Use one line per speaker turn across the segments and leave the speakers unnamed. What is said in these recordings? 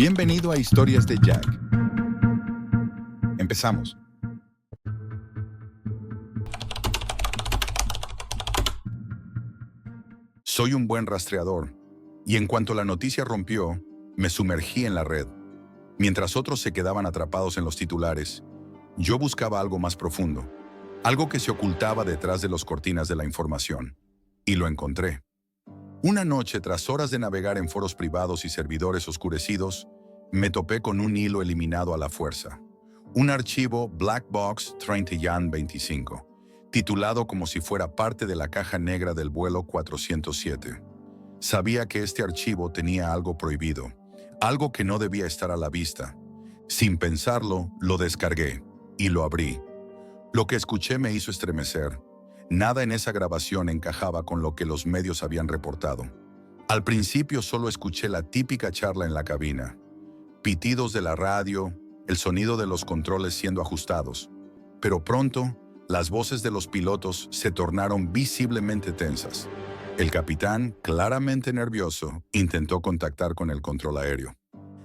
Bienvenido a Historias de Jack. Empezamos. Soy un buen rastreador, y en cuanto la noticia rompió, me sumergí en la red. Mientras otros se quedaban atrapados en los titulares, yo buscaba algo más profundo, algo que se ocultaba detrás de las cortinas de la información. Y lo encontré. Una noche, tras horas de navegar en foros privados y servidores oscurecidos, me topé con un hilo eliminado a la fuerza. Un archivo Black Box 3025, titulado como si fuera parte de la caja negra del vuelo 407. Sabía que este archivo tenía algo prohibido, algo que no debía estar a la vista. Sin pensarlo, lo descargué y lo abrí. Lo que escuché me hizo estremecer. Nada en esa grabación encajaba con lo que los medios habían reportado. Al principio solo escuché la típica charla en la cabina. Pitidos de la radio, el sonido de los controles siendo ajustados. Pero pronto, las voces de los pilotos se tornaron visiblemente tensas. El capitán, claramente nervioso, intentó contactar con el control aéreo.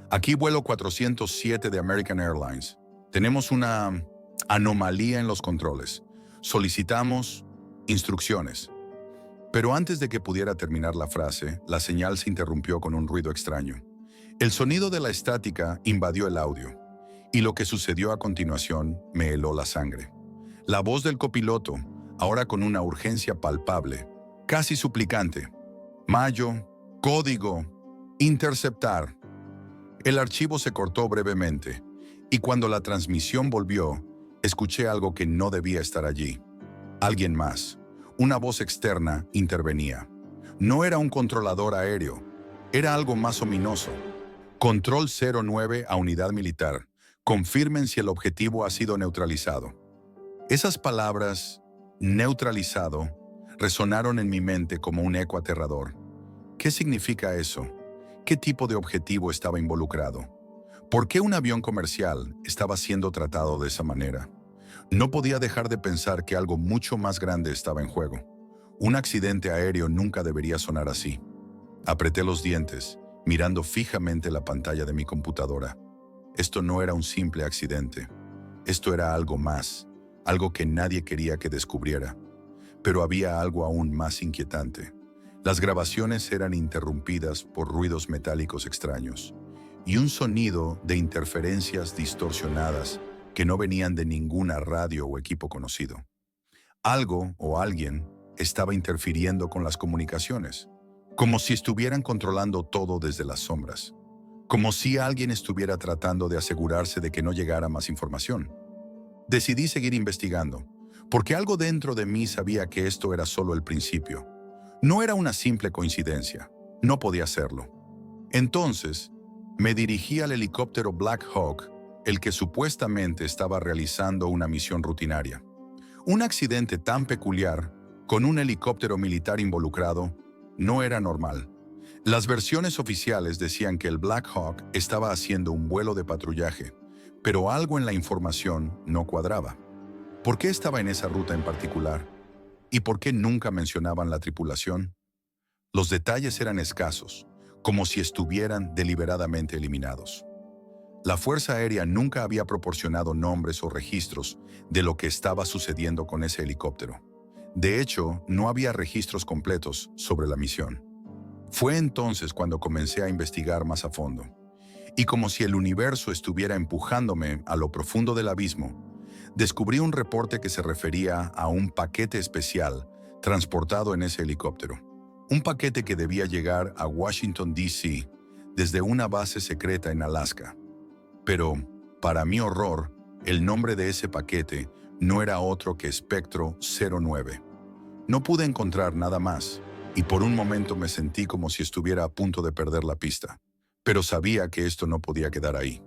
Aquí vuelo 407 de American Airlines. Tenemos una anomalía en los controles. Solicitamos instrucciones. Pero antes de que pudiera terminar la frase, la señal se interrumpió con un ruido extraño. El sonido de la estática invadió el audio, y lo que sucedió a continuación me heló la sangre. La voz del copiloto, ahora con una urgencia palpable, casi suplicante. Mayo, código, interceptar. El archivo se cortó brevemente, y cuando la transmisión volvió, escuché algo que no debía estar allí. Alguien más, una voz externa, intervenía. No era un controlador aéreo, era algo más ominoso. Control 09 a unidad militar. Confirmen si el objetivo ha sido neutralizado. Esas palabras, neutralizado, resonaron en mi mente como un eco aterrador. ¿Qué significa eso? ¿Qué tipo de objetivo estaba involucrado? ¿Por qué un avión comercial estaba siendo tratado de esa manera? No podía dejar de pensar que algo mucho más grande estaba en juego. Un accidente aéreo nunca debería sonar así. Apreté los dientes, mirando fijamente la pantalla de mi computadora. Esto no era un simple accidente. Esto era algo más, algo que nadie quería que descubriera. Pero había algo aún más inquietante. Las grabaciones eran interrumpidas por ruidos metálicos extraños y un sonido de interferencias distorsionadas que no venían de ninguna radio o equipo conocido. Algo o alguien estaba interfiriendo con las comunicaciones, como si estuvieran controlando todo desde las sombras, como si alguien estuviera tratando de asegurarse de que no llegara más información. Decidí seguir investigando, porque algo dentro de mí sabía que esto era solo el principio. No era una simple coincidencia, no podía serlo. Entonces, me dirigí al helicóptero Black Hawk, el que supuestamente estaba realizando una misión rutinaria. Un accidente tan peculiar, con un helicóptero militar involucrado, no era normal. Las versiones oficiales decían que el Black Hawk estaba haciendo un vuelo de patrullaje, pero algo en la información no cuadraba. ¿Por qué estaba en esa ruta en particular? ¿Y por qué nunca mencionaban la tripulación? Los detalles eran escasos, como si estuvieran deliberadamente eliminados. La Fuerza Aérea nunca había proporcionado nombres o registros de lo que estaba sucediendo con ese helicóptero. De hecho, no había registros completos sobre la misión. Fue entonces cuando comencé a investigar más a fondo. Y como si el universo estuviera empujándome a lo profundo del abismo, descubrí un reporte que se refería a un paquete especial transportado en ese helicóptero. Un paquete que debía llegar a Washington, D.C., desde una base secreta en Alaska. Pero, para mi horror, el nombre de ese paquete no era otro que Espectro 09. No pude encontrar nada más, y por un momento me sentí como si estuviera a punto de perder la pista. Pero sabía que esto no podía quedar ahí.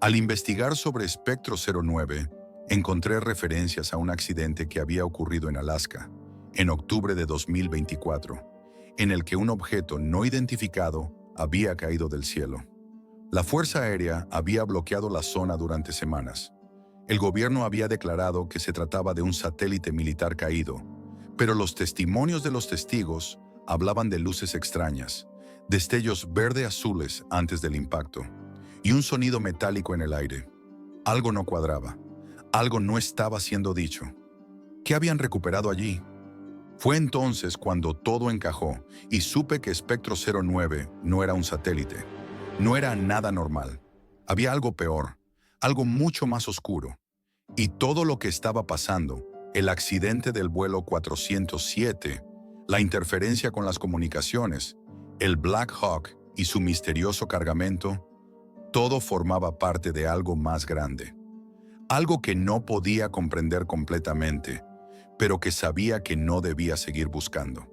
Al investigar sobre Espectro 09, encontré referencias a un accidente que había ocurrido en Alaska, en octubre de 2024, en el que un objeto no identificado había caído del cielo. La Fuerza Aérea había bloqueado la zona durante semanas. El gobierno había declarado que se trataba de un satélite militar caído, pero los testimonios de los testigos hablaban de luces extrañas, destellos verde-azules antes del impacto. y un sonido metálico en el aire. Algo no cuadraba. Algo no estaba siendo dicho. ¿Qué habían recuperado allí? Fue entonces cuando todo encajó y supe que Espectro 09 no era un satélite. No era nada normal. Había algo peor, algo mucho más oscuro. Y todo lo que estaba pasando, el accidente del vuelo 407, la interferencia con las comunicaciones, el Black Hawk y su misterioso cargamento, todo formaba parte de algo más grande. Algo que no podía comprender completamente, pero que sabía que no debía seguir buscando.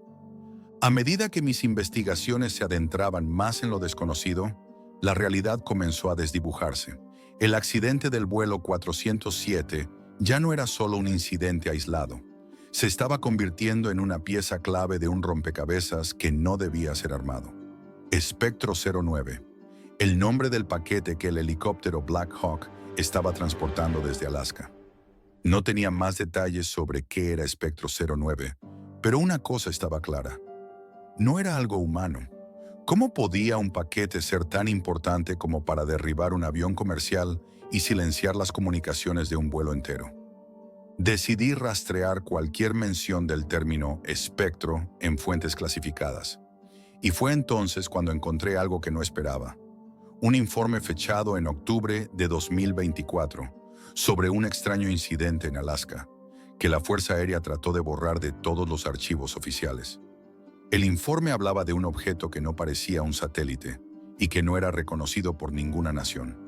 A medida que mis investigaciones se adentraban más en lo desconocido, la realidad comenzó a desdibujarse. El accidente del vuelo 407 ya no era solo un incidente aislado. Se estaba convirtiendo en una pieza clave de un rompecabezas que no debía ser armado. Espectro 09, el nombre del paquete que el helicóptero Black Hawk estaba transportando desde Alaska. No tenía más detalles sobre qué era Espectro 09, pero una cosa estaba clara. No era algo humano. ¿Cómo podía un paquete ser tan importante como para derribar un avión comercial y silenciar las comunicaciones de un vuelo entero? Decidí rastrear cualquier mención del término espectro en fuentes clasificadas. Y fue entonces cuando encontré algo que no esperaba. Un informe fechado en octubre de 2024 sobre un extraño incidente en Alaska, que la Fuerza Aérea trató de borrar de todos los archivos oficiales. El informe hablaba de un objeto que no parecía un satélite y que no era reconocido por ninguna nación.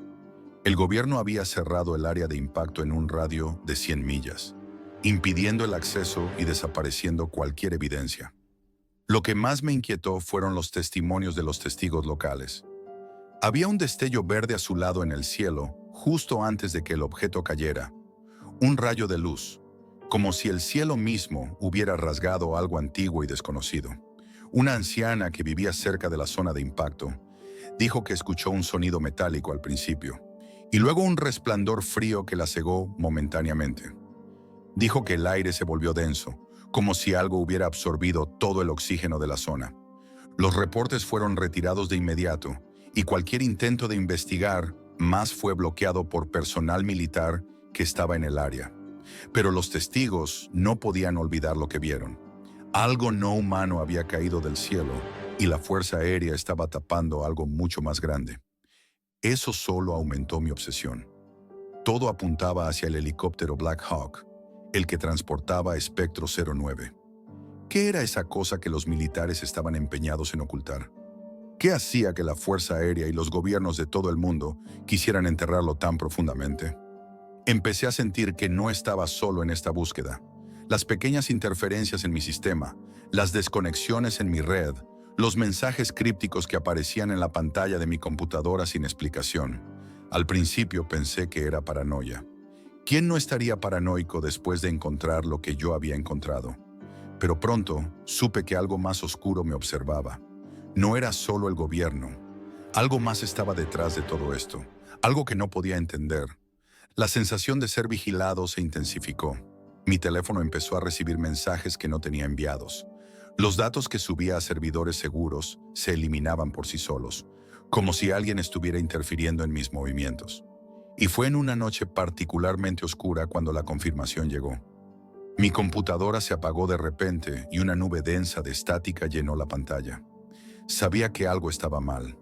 El gobierno había cerrado el área de impacto en un radio de 100 millas, impidiendo el acceso y desapareciendo cualquier evidencia. Lo que más me inquietó fueron los testimonios de los testigos locales. Había un destello verde azulado en el cielo justo antes de que el objeto cayera, un rayo de luz, como si el cielo mismo hubiera rasgado algo antiguo y desconocido. Una anciana que vivía cerca de la zona de impacto dijo que escuchó un sonido metálico al principio y luego un resplandor frío que la cegó momentáneamente. Dijo que el aire se volvió denso, como si algo hubiera absorbido todo el oxígeno de la zona. Los reportes fueron retirados de inmediato y cualquier intento de investigar más fue bloqueado por personal militar que estaba en el área. Pero los testigos no podían olvidar lo que vieron. Algo no humano había caído del cielo y la Fuerza Aérea estaba tapando algo mucho más grande. Eso solo aumentó mi obsesión. Todo apuntaba hacia el helicóptero Black Hawk, el que transportaba Espectro 09. ¿Qué era esa cosa que los militares estaban empeñados en ocultar? ¿Qué hacía que la Fuerza Aérea y los gobiernos de todo el mundo quisieran enterrarlo tan profundamente? Empecé a sentir que no estaba solo en esta búsqueda. Las pequeñas interferencias en mi sistema, las desconexiones en mi red, los mensajes crípticos que aparecían en la pantalla de mi computadora sin explicación. Al principio pensé que era paranoia. ¿Quién no estaría paranoico después de encontrar lo que yo había encontrado? Pero pronto supe que algo más oscuro me observaba. No era solo el gobierno. Algo más estaba detrás de todo esto, algo que no podía entender. La sensación de ser vigilado se intensificó. Mi teléfono empezó a recibir mensajes que no tenía enviados. Los datos que subía a servidores seguros se eliminaban por sí solos, como si alguien estuviera interfiriendo en mis movimientos. Y fue en una noche particularmente oscura cuando la confirmación llegó. Mi computadora se apagó de repente y una nube densa de estática llenó la pantalla. Sabía que algo estaba mal.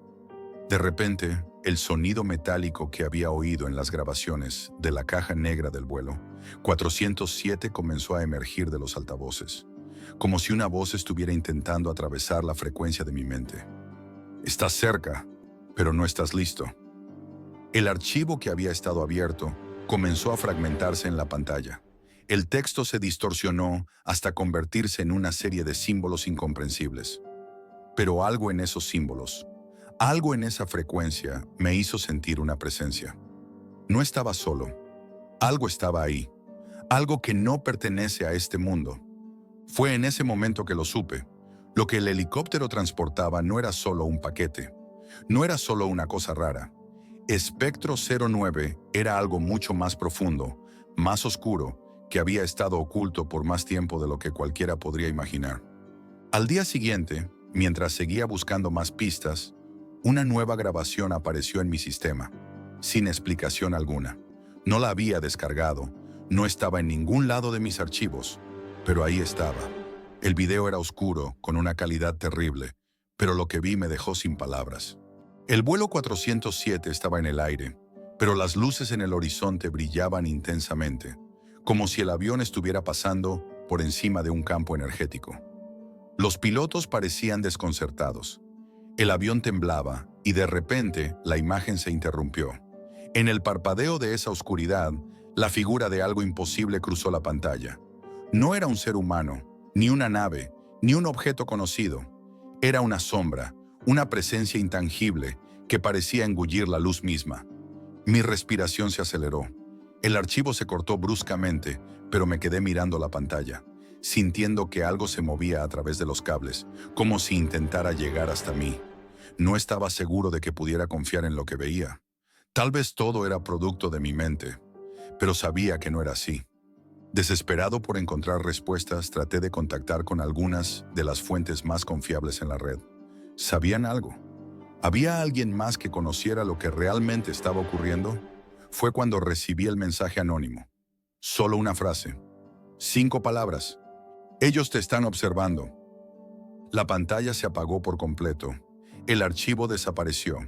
De repente, el sonido metálico que había oído en las grabaciones de la caja negra del vuelo 407 comenzó a emergir de los altavoces, como si una voz estuviera intentando atravesar la frecuencia de mi mente. Estás cerca, pero no estás listo. El archivo que había estado abierto comenzó a fragmentarse en la pantalla. El texto se distorsionó hasta convertirse en una serie de símbolos incomprensibles. Pero algo en esos símbolos, algo en esa frecuencia me hizo sentir una presencia. No estaba solo. Algo estaba ahí. Algo que no pertenece a este mundo. Fue en ese momento que lo supe. Lo que el helicóptero transportaba no era solo un paquete. No era solo una cosa rara. Espectro 09 era algo mucho más profundo, más oscuro, que había estado oculto por más tiempo de lo que cualquiera podría imaginar. Al día siguiente, mientras seguía buscando más pistas, Una nueva grabación apareció en mi sistema, sin explicación alguna. No la había descargado, no estaba en ningún lado de mis archivos, pero ahí estaba. El video era oscuro, con una calidad terrible, pero lo que vi me dejó sin palabras. El vuelo 407 estaba en el aire, pero las luces en el horizonte brillaban intensamente, como si el avión estuviera pasando por encima de un campo energético. Los pilotos parecían desconcertados. El avión temblaba y de repente la imagen se interrumpió. En el parpadeo de esa oscuridad, la figura de algo imposible cruzó la pantalla. No era un ser humano, ni una nave, ni un objeto conocido. Era una sombra, una presencia intangible que parecía engullir la luz misma. Mi respiración se aceleró. El archivo se cortó bruscamente, pero me quedé mirando la pantalla, sintiendo que algo se movía a través de los cables, como si intentara llegar hasta mí. No estaba seguro de que pudiera confiar en lo que veía. Tal vez todo era producto de mi mente, pero sabía que no era así. Desesperado por encontrar respuestas, traté de contactar con algunas de las fuentes más confiables en la red. ¿Sabían algo? ¿Había alguien más que conociera lo que realmente estaba ocurriendo? Fue cuando recibí el mensaje anónimo. Solo una frase. 5 palabras. Ellos te están observando. La pantalla se apagó por completo. El archivo desapareció.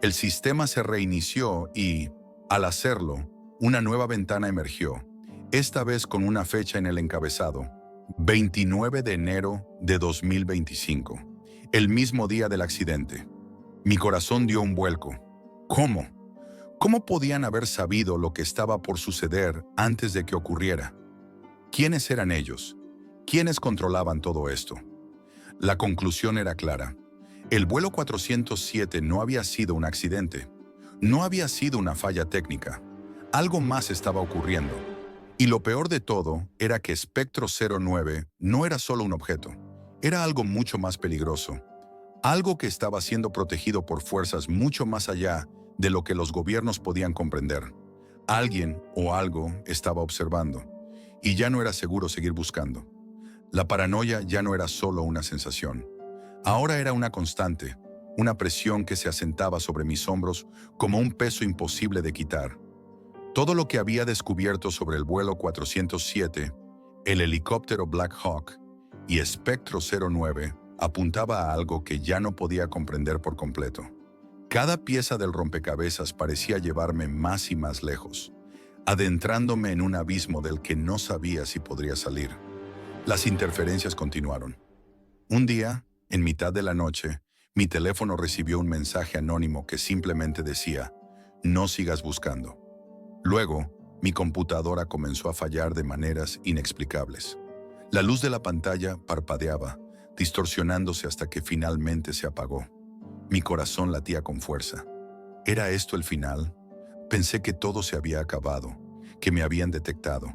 El sistema se reinició y, al hacerlo, una nueva ventana emergió, esta vez con una fecha en el encabezado, 29 de enero de 2025, el mismo día del accidente. Mi corazón dio un vuelco. ¿Cómo? ¿Cómo podían haber sabido lo que estaba por suceder antes de que ocurriera? ¿Quiénes eran ellos? ¿Quiénes controlaban todo esto? La conclusión era clara. El vuelo 407 no había sido un accidente. No había sido una falla técnica. Algo más estaba ocurriendo. Y lo peor de todo era que Espectro 09 no era solo un objeto. Era algo mucho más peligroso. Algo que estaba siendo protegido por fuerzas mucho más allá de lo que los gobiernos podían comprender. Alguien o algo estaba observando. Y ya no era seguro seguir buscando. La paranoia ya no era solo una sensación. Ahora era una constante, una presión que se asentaba sobre mis hombros como un peso imposible de quitar. Todo lo que había descubierto sobre el vuelo 407, el helicóptero Black Hawk y Espectro 09 apuntaba a algo que ya no podía comprender por completo. Cada pieza del rompecabezas parecía llevarme más y más lejos, adentrándome en un abismo del que no sabía si podría salir. Las interferencias continuaron. Un día, en mitad de la noche, mi teléfono recibió un mensaje anónimo que simplemente decía, no sigas buscando. Luego, mi computadora comenzó a fallar de maneras inexplicables. La luz de la pantalla parpadeaba, distorsionándose hasta que finalmente se apagó. Mi corazón latía con fuerza. ¿Era esto el final? Pensé que todo se había acabado, que me habían detectado.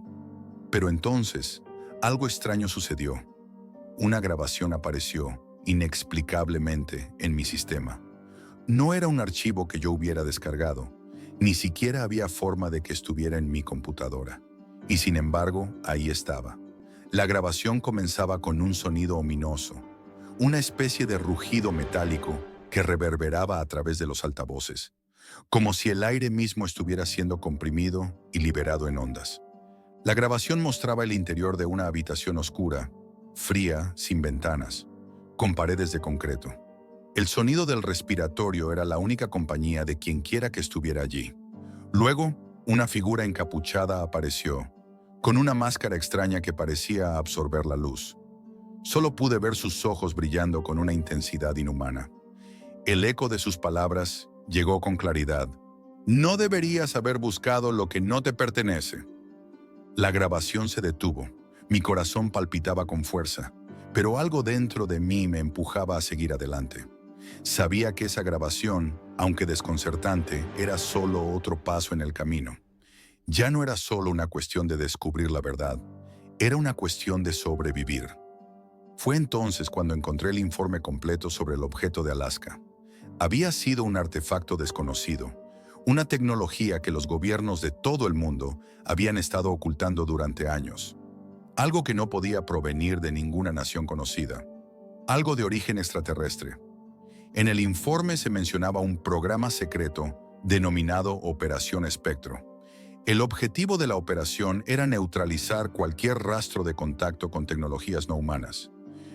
Pero entonces, algo extraño sucedió. Una grabación apareció, inexplicablemente, en mi sistema. No era un archivo que yo hubiera descargado, ni siquiera había forma de que estuviera en mi computadora. Y sin embargo, ahí estaba. La grabación comenzaba con un sonido ominoso, una especie de rugido metálico que reverberaba a través de los altavoces, como si el aire mismo estuviera siendo comprimido y liberado en ondas. La grabación mostraba el interior de una habitación oscura, fría, sin ventanas, con paredes de concreto. El sonido del respiratorio era la única compañía de quienquiera que estuviera allí. Luego, una figura encapuchada apareció, con una máscara extraña que parecía absorber la luz. Solo pude ver sus ojos brillando con una intensidad inhumana. El eco de sus palabras llegó con claridad. No deberías haber buscado lo que no te pertenece. La grabación se detuvo. Mi corazón palpitaba con fuerza, pero algo dentro de mí me empujaba a seguir adelante. Sabía que esa grabación, aunque desconcertante, era solo otro paso en el camino. Ya no era solo una cuestión de descubrir la verdad, era una cuestión de sobrevivir. Fue entonces cuando encontré el informe completo sobre el objeto de Alaska. Había sido un artefacto desconocido, una tecnología que los gobiernos de todo el mundo habían estado ocultando durante años. Algo que no podía provenir de ninguna nación conocida. Algo de origen extraterrestre. En el informe se mencionaba un programa secreto denominado Operación Espectro. El objetivo de la operación era neutralizar cualquier rastro de contacto con tecnologías no humanas.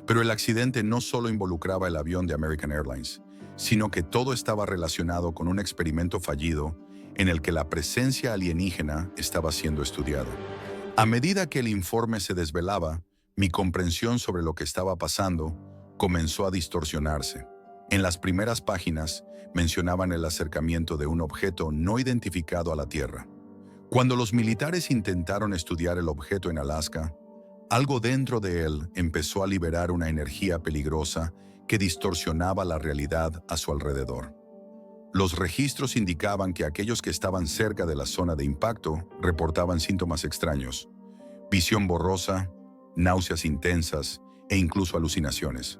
Pero el accidente no solo involucraba el avión de American Airlines, sino que todo estaba relacionado con un experimento fallido en el que la presencia alienígena estaba siendo estudiado. A medida que el informe se desvelaba, mi comprensión sobre lo que estaba pasando comenzó a distorsionarse. En las primeras páginas mencionaban el acercamiento de un objeto no identificado a la Tierra. Cuando los militares intentaron estudiar el objeto en Alaska, algo dentro de él empezó a liberar una energía peligrosa que distorsionaba la realidad a su alrededor. Los registros indicaban que aquellos que estaban cerca de la zona de impacto reportaban síntomas extraños: visión borrosa, náuseas intensas e incluso alucinaciones.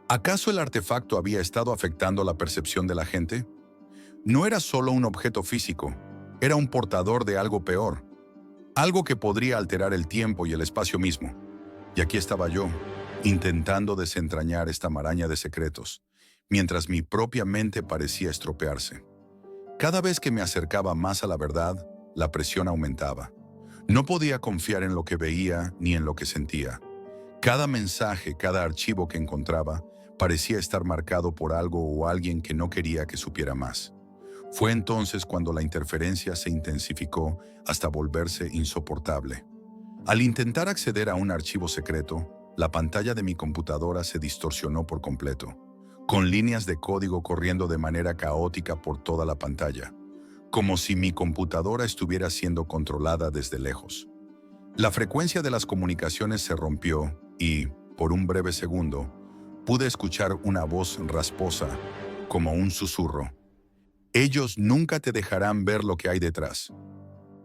¿Acaso el artefacto había estado afectando la percepción de la gente? No era solo un objeto físico, era un portador de algo peor, algo que podría alterar el tiempo y el espacio mismo. Y aquí estaba yo, intentando desentrañar esta maraña de secretos, mientras mi propia mente parecía estropearse. Cada vez que me acercaba más a la verdad, la presión aumentaba. No podía confiar en lo que veía ni en lo que sentía. Cada mensaje, cada archivo que encontraba, parecía estar marcado por algo o alguien que no quería que supiera más. Fue entonces cuando la interferencia se intensificó hasta volverse insoportable. Al intentar acceder a un archivo secreto, la pantalla de mi computadora se distorsionó por completo, con líneas de código corriendo de manera caótica por toda la pantalla, como si mi computadora estuviera siendo controlada desde lejos. La frecuencia de las comunicaciones se rompió y, por un breve segundo, pude escuchar una voz rasposa, como un susurro. Ellos nunca te dejarán ver lo que hay detrás.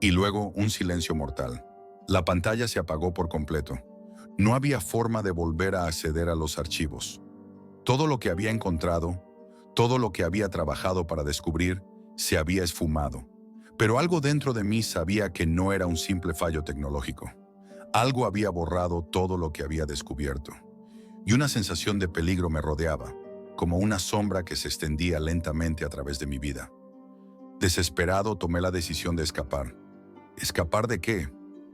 Y luego un silencio mortal. La pantalla se apagó por completo. No había forma de volver a acceder a los archivos. Todo lo que había encontrado, todo lo que había trabajado para descubrir, se había esfumado. Pero algo dentro de mí sabía que no era un simple fallo tecnológico. Algo había borrado todo lo que había descubierto. Y una sensación de peligro me rodeaba, como una sombra que se extendía lentamente a través de mi vida. Desesperado, tomé la decisión de escapar. ¿Escapar de qué?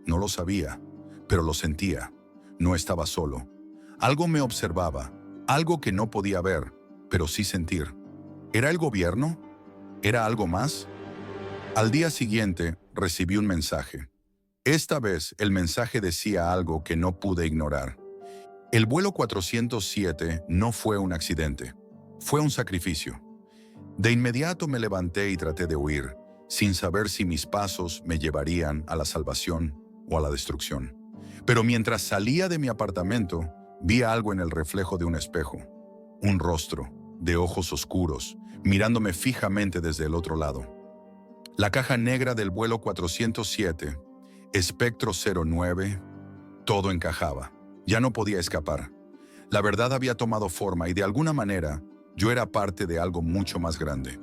No lo sabía, pero lo sentía. No estaba solo. Algo me observaba, algo que no podía ver, pero sí sentir. ¿Era el gobierno? ¿Era algo más? Al día siguiente, recibí un mensaje. Esta vez, el mensaje decía algo que no pude ignorar. El vuelo 407 no fue un accidente, fue un sacrificio. De inmediato me levanté y traté de huir, sin saber si mis pasos me llevarían a la salvación o a la destrucción. Pero mientras salía de mi apartamento, vi algo en el reflejo de un espejo. Un rostro, de ojos oscuros, mirándome fijamente desde el otro lado. La caja negra del vuelo 407, Espectro 09, todo encajaba. Ya no podía escapar. La verdad había tomado forma y de alguna manera yo era parte de algo mucho más grande.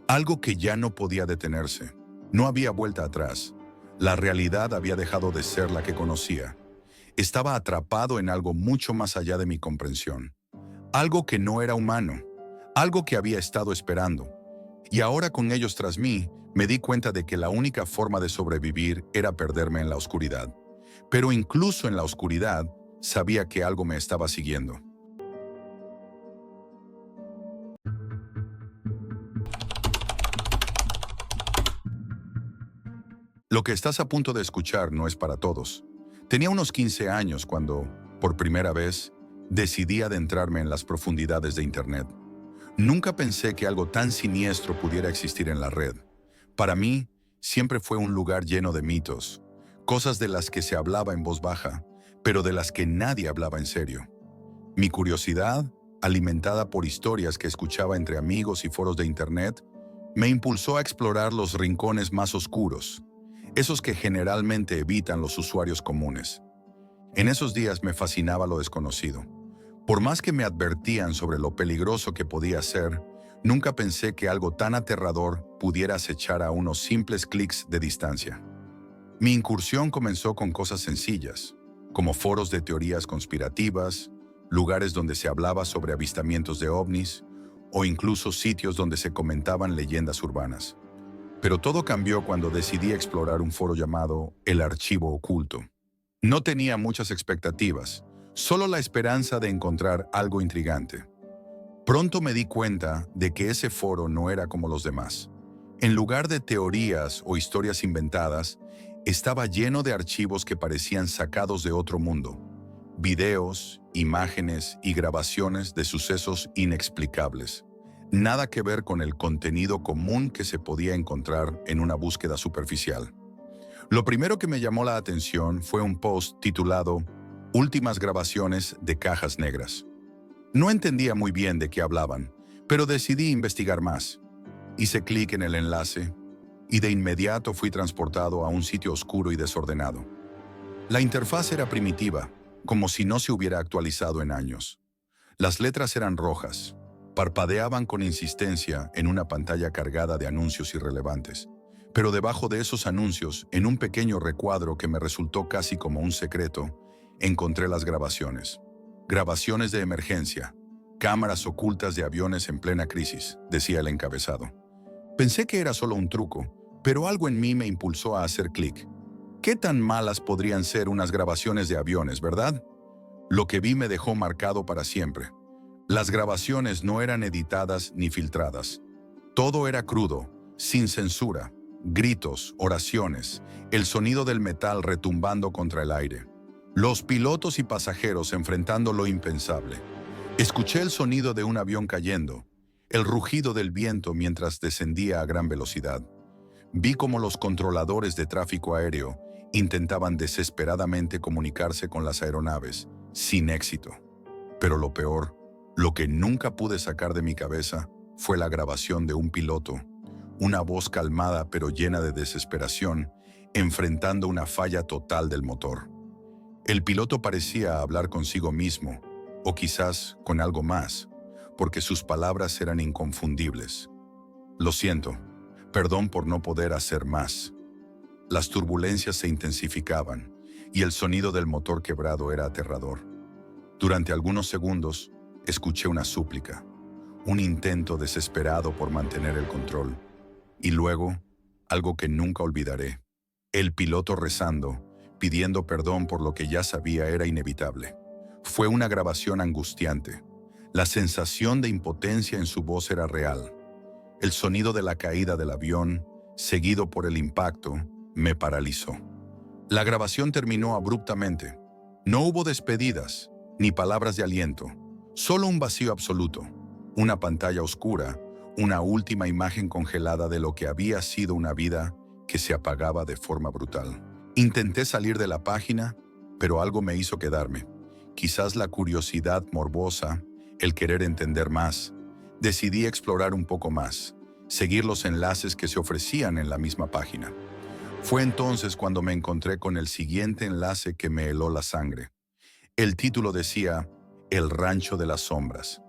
Algo que ya no podía detenerse. No había vuelta atrás. La realidad había dejado de ser la que conocía. Estaba atrapado en algo mucho más allá de mi comprensión. Algo que no era humano. Algo que había estado esperando. Y ahora con ellos tras mí, me di cuenta de que la única forma de sobrevivir era perderme en la oscuridad. Pero incluso en la oscuridad, sabía que algo me estaba siguiendo. Lo que estás a punto de escuchar no es para todos. Tenía unos 15 años cuando, por primera vez, decidí adentrarme en las profundidades de Internet. Nunca pensé que algo tan siniestro pudiera existir en la red. Para mí, siempre fue un lugar lleno de mitos, cosas de las que se hablaba en voz baja, pero de las que nadie hablaba en serio. Mi curiosidad, alimentada por historias que escuchaba entre amigos y foros de Internet, me impulsó a explorar los rincones más oscuros, esos que generalmente evitan los usuarios comunes. En esos días me fascinaba lo desconocido. Por más que me advertían sobre lo peligroso que podía ser, nunca pensé que algo tan aterrador pudiera acechar a unos simples clics de distancia. Mi incursión comenzó con cosas sencillas, como foros de teorías conspirativas, lugares donde se hablaba sobre avistamientos de ovnis, o incluso sitios donde se comentaban leyendas urbanas. Pero todo cambió cuando decidí explorar un foro llamado El Archivo Oculto. No tenía muchas expectativas, solo la esperanza de encontrar algo intrigante. Pronto me di cuenta de que ese foro no era como los demás. En lugar de teorías o historias inventadas, estaba lleno de archivos que parecían sacados de otro mundo. Videos, imágenes y grabaciones de sucesos inexplicables. Nada que ver con el contenido común que se podía encontrar en una búsqueda superficial. Lo primero que me llamó la atención fue un post titulado Últimas grabaciones de cajas negras. No entendía muy bien de qué hablaban, pero decidí investigar más. Hice clic en el enlace y de inmediato fui transportado a un sitio oscuro y desordenado. La interfaz era primitiva, como si no se hubiera actualizado en años. Las letras eran rojas, parpadeaban con insistencia en una pantalla cargada de anuncios irrelevantes. Pero debajo de esos anuncios, en un pequeño recuadro que me resultó casi como un secreto, encontré las grabaciones. Grabaciones de emergencia, cámaras ocultas de aviones en plena crisis, decía el encabezado. Pensé que era solo un truco, pero algo en mí me impulsó a hacer clic. ¿Qué tan malas podrían ser unas grabaciones de aviones, verdad? Lo que vi me dejó marcado para siempre. Las grabaciones no eran editadas ni filtradas. Todo era crudo, sin censura, gritos, oraciones, el sonido del metal retumbando contra el aire. Los pilotos y pasajeros enfrentando lo impensable. Escuché el sonido de un avión cayendo, el rugido del viento mientras descendía a gran velocidad. Vi cómo los controladores de tráfico aéreo intentaban desesperadamente comunicarse con las aeronaves, sin éxito. Pero lo peor, lo que nunca pude sacar de mi cabeza, fue la grabación de un piloto, una voz calmada pero llena de desesperación, enfrentando una falla total del motor. El piloto parecía hablar consigo mismo, o quizás con algo más, porque sus palabras eran inconfundibles. Lo siento, perdón por no poder hacer más. Las turbulencias se intensificaban, y el sonido del motor quebrado era aterrador. Durante algunos segundos, escuché una súplica, un intento desesperado por mantener el control, y luego, algo que nunca olvidaré, el piloto rezando, pidiendo perdón por lo que ya sabía era inevitable. Fue una grabación angustiante. La sensación de impotencia en su voz era real. El sonido de la caída del avión, seguido por el impacto, me paralizó. La grabación terminó abruptamente. No hubo despedidas, ni palabras de aliento, solo un vacío absoluto, una pantalla oscura, una última imagen congelada de lo que había sido una vida que se apagaba de forma brutal. Intenté salir de la página, pero algo me hizo quedarme. Quizás la curiosidad morbosa, el querer entender más. Decidí explorar un poco más, seguir los enlaces que se ofrecían en la misma página. Fue entonces cuando me encontré con el siguiente enlace que me heló la sangre. El título decía, El Rancho de las Sombras.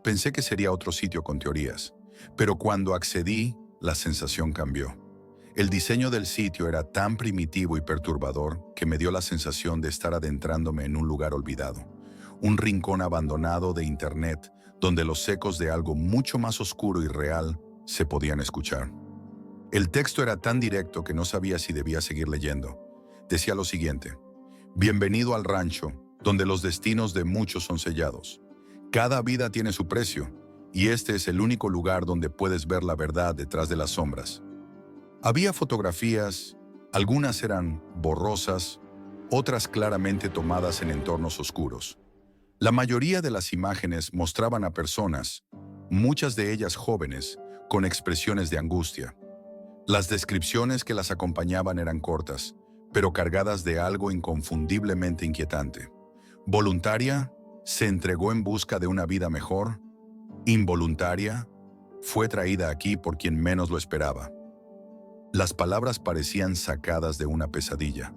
Pensé que sería otro sitio con teorías, pero cuando accedí, la sensación cambió. El diseño del sitio era tan primitivo y perturbador que me dio la sensación de estar adentrándome en un lugar olvidado, un rincón abandonado de Internet donde los ecos de algo mucho más oscuro y real se podían escuchar. El texto era tan directo que no sabía si debía seguir leyendo. Decía lo siguiente: Bienvenido al rancho, donde los destinos de muchos son sellados. Cada vida tiene su precio, y este es el único lugar donde puedes ver la verdad detrás de las sombras. Había fotografías, algunas eran borrosas, otras claramente tomadas en entornos oscuros. La mayoría de las imágenes mostraban a personas, muchas de ellas jóvenes, con expresiones de angustia. Las descripciones que las acompañaban eran cortas, pero cargadas de algo inconfundiblemente inquietante. Voluntaria, se entregó en busca de una vida mejor. Involuntaria, fue traída aquí por quien menos lo esperaba. Las palabras parecían sacadas de una pesadilla.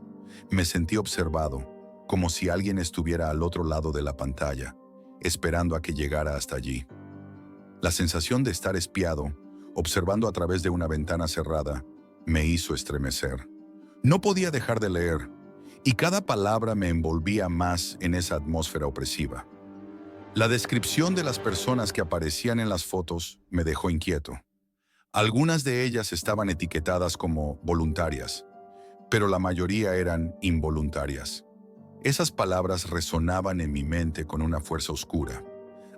Me sentí observado, como si alguien estuviera al otro lado de la pantalla, esperando a que llegara hasta allí. La sensación de estar espiado, observando a través de una ventana cerrada, me hizo estremecer. No podía dejar de leer, y cada palabra me envolvía más en esa atmósfera opresiva. La descripción de las personas que aparecían en las fotos me dejó inquieto. Algunas de ellas estaban etiquetadas como voluntarias, pero la mayoría eran involuntarias. Esas palabras resonaban en mi mente con una fuerza oscura.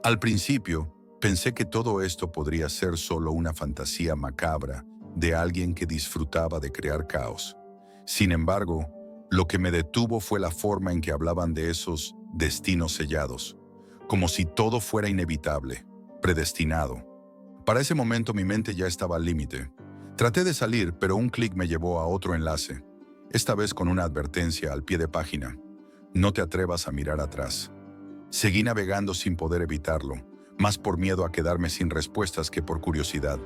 Al principio, pensé que todo esto podría ser solo una fantasía macabra de alguien que disfrutaba de crear caos. Sin embargo, lo que me detuvo fue la forma en que hablaban de esos destinos sellados, como si todo fuera inevitable, predestinado. Para ese momento mi mente ya estaba al límite. Traté de salir, pero un clic me llevó a otro enlace, esta vez con una advertencia al pie de página. No te atrevas a mirar atrás. Seguí navegando sin poder evitarlo, más por miedo a quedarme sin respuestas que por curiosidad.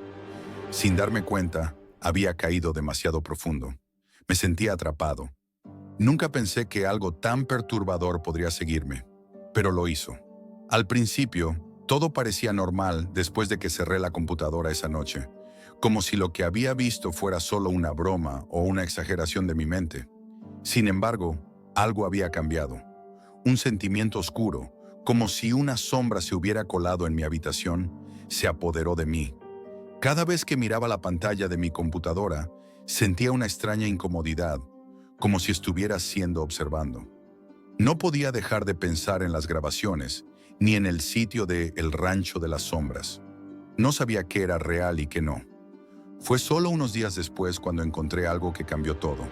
Sin darme cuenta, había caído demasiado profundo. Me sentía atrapado. Nunca pensé que algo tan perturbador podría seguirme, pero lo hizo. Al principio, todo parecía normal después de que cerré la computadora esa noche, como si lo que había visto fuera solo una broma o una exageración de mi mente. Sin embargo, algo había cambiado. Un sentimiento oscuro, como si una sombra se hubiera colado en mi habitación, se apoderó de mí. Cada vez que miraba la pantalla de mi computadora, sentía una extraña incomodidad, como si estuviera siendo observado. No podía dejar de pensar en las grabaciones, ni en el sitio de El Rancho de las Sombras. No sabía qué era real y qué no. Fue solo unos días después cuando encontré algo que cambió todo.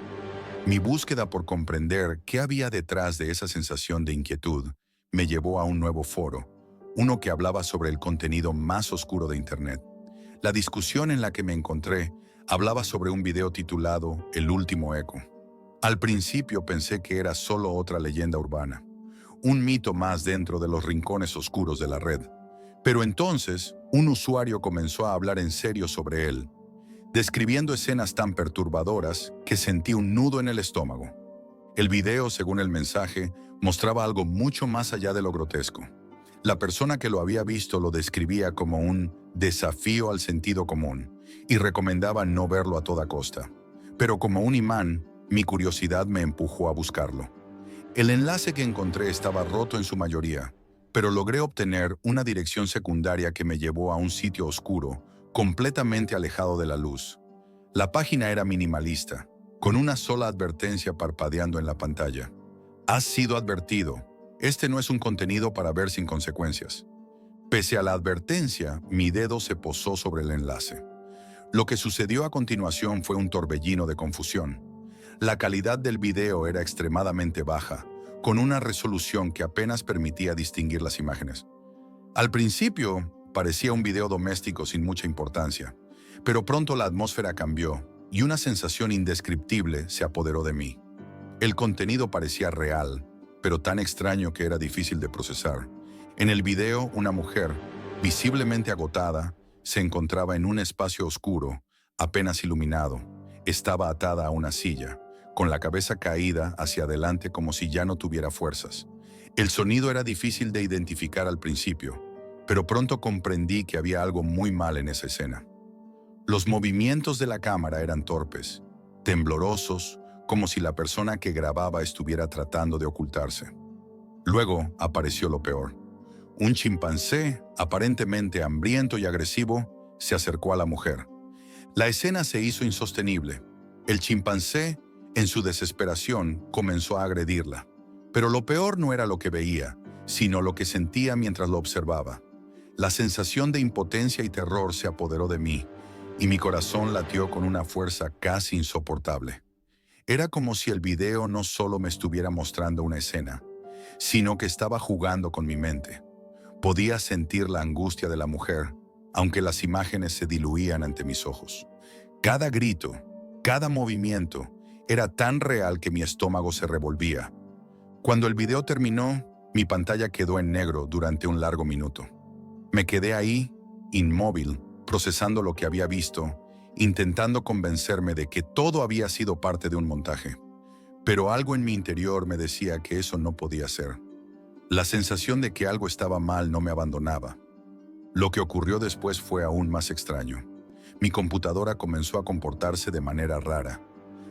Mi búsqueda por comprender qué había detrás de esa sensación de inquietud me llevó a un nuevo foro, uno que hablaba sobre el contenido más oscuro de Internet. La discusión en la que me encontré hablaba sobre un video titulado El Último Eco. Al principio pensé que era solo otra leyenda urbana, un mito más dentro de los rincones oscuros de la red. Pero entonces, un usuario comenzó a hablar en serio sobre él, describiendo escenas tan perturbadoras que sentí un nudo en el estómago. El video, según el mensaje, mostraba algo mucho más allá de lo grotesco. La persona que lo había visto lo describía como un desafío al sentido común y recomendaba no verlo a toda costa. Pero como un imán, mi curiosidad me empujó a buscarlo. El enlace que encontré estaba roto en su mayoría, pero logré obtener una dirección secundaria que me llevó a un sitio oscuro, completamente alejado de la luz. La página era minimalista, con una sola advertencia parpadeando en la pantalla. Has sido advertido. Este no es un contenido para ver sin consecuencias. Pese a la advertencia, mi dedo se posó sobre el enlace. Lo que sucedió a continuación fue un torbellino de confusión. La calidad del video era extremadamente baja, con una resolución que apenas permitía distinguir las imágenes. Al principio, parecía un video doméstico sin mucha importancia, pero pronto la atmósfera cambió y una sensación indescriptible se apoderó de mí. El contenido parecía real, pero tan extraño que era difícil de procesar. En el video, una mujer, visiblemente agotada, se encontraba en un espacio oscuro, apenas iluminado. Estaba atada a una silla, con la cabeza caída hacia adelante como si ya no tuviera fuerzas. El sonido era difícil de identificar al principio, pero pronto comprendí que había algo muy mal en esa escena. Los movimientos de la cámara eran torpes, temblorosos, como si la persona que grababa estuviera tratando de ocultarse. Luego apareció lo peor. Un chimpancé, aparentemente hambriento y agresivo, se acercó a la mujer. La escena se hizo insostenible. El chimpancé, en su desesperación, comenzó a agredirla. Pero lo peor no era lo que veía, sino lo que sentía mientras lo observaba. La sensación de impotencia y terror se apoderó de mí, y mi corazón latió con una fuerza casi insoportable. Era como si el video no solo me estuviera mostrando una escena, sino que estaba jugando con mi mente. Podía sentir la angustia de la mujer, aunque las imágenes se diluían ante mis ojos. Cada grito, cada movimiento, era tan real que mi estómago se revolvía. Cuando el video terminó, mi pantalla quedó en negro durante un largo minuto. Me quedé ahí, inmóvil, procesando lo que había visto, intentando convencerme de que todo había sido parte de un montaje. Pero algo en mi interior me decía que eso no podía ser. La sensación de que algo estaba mal no me abandonaba. Lo que ocurrió después fue aún más extraño. Mi computadora comenzó a comportarse de manera rara.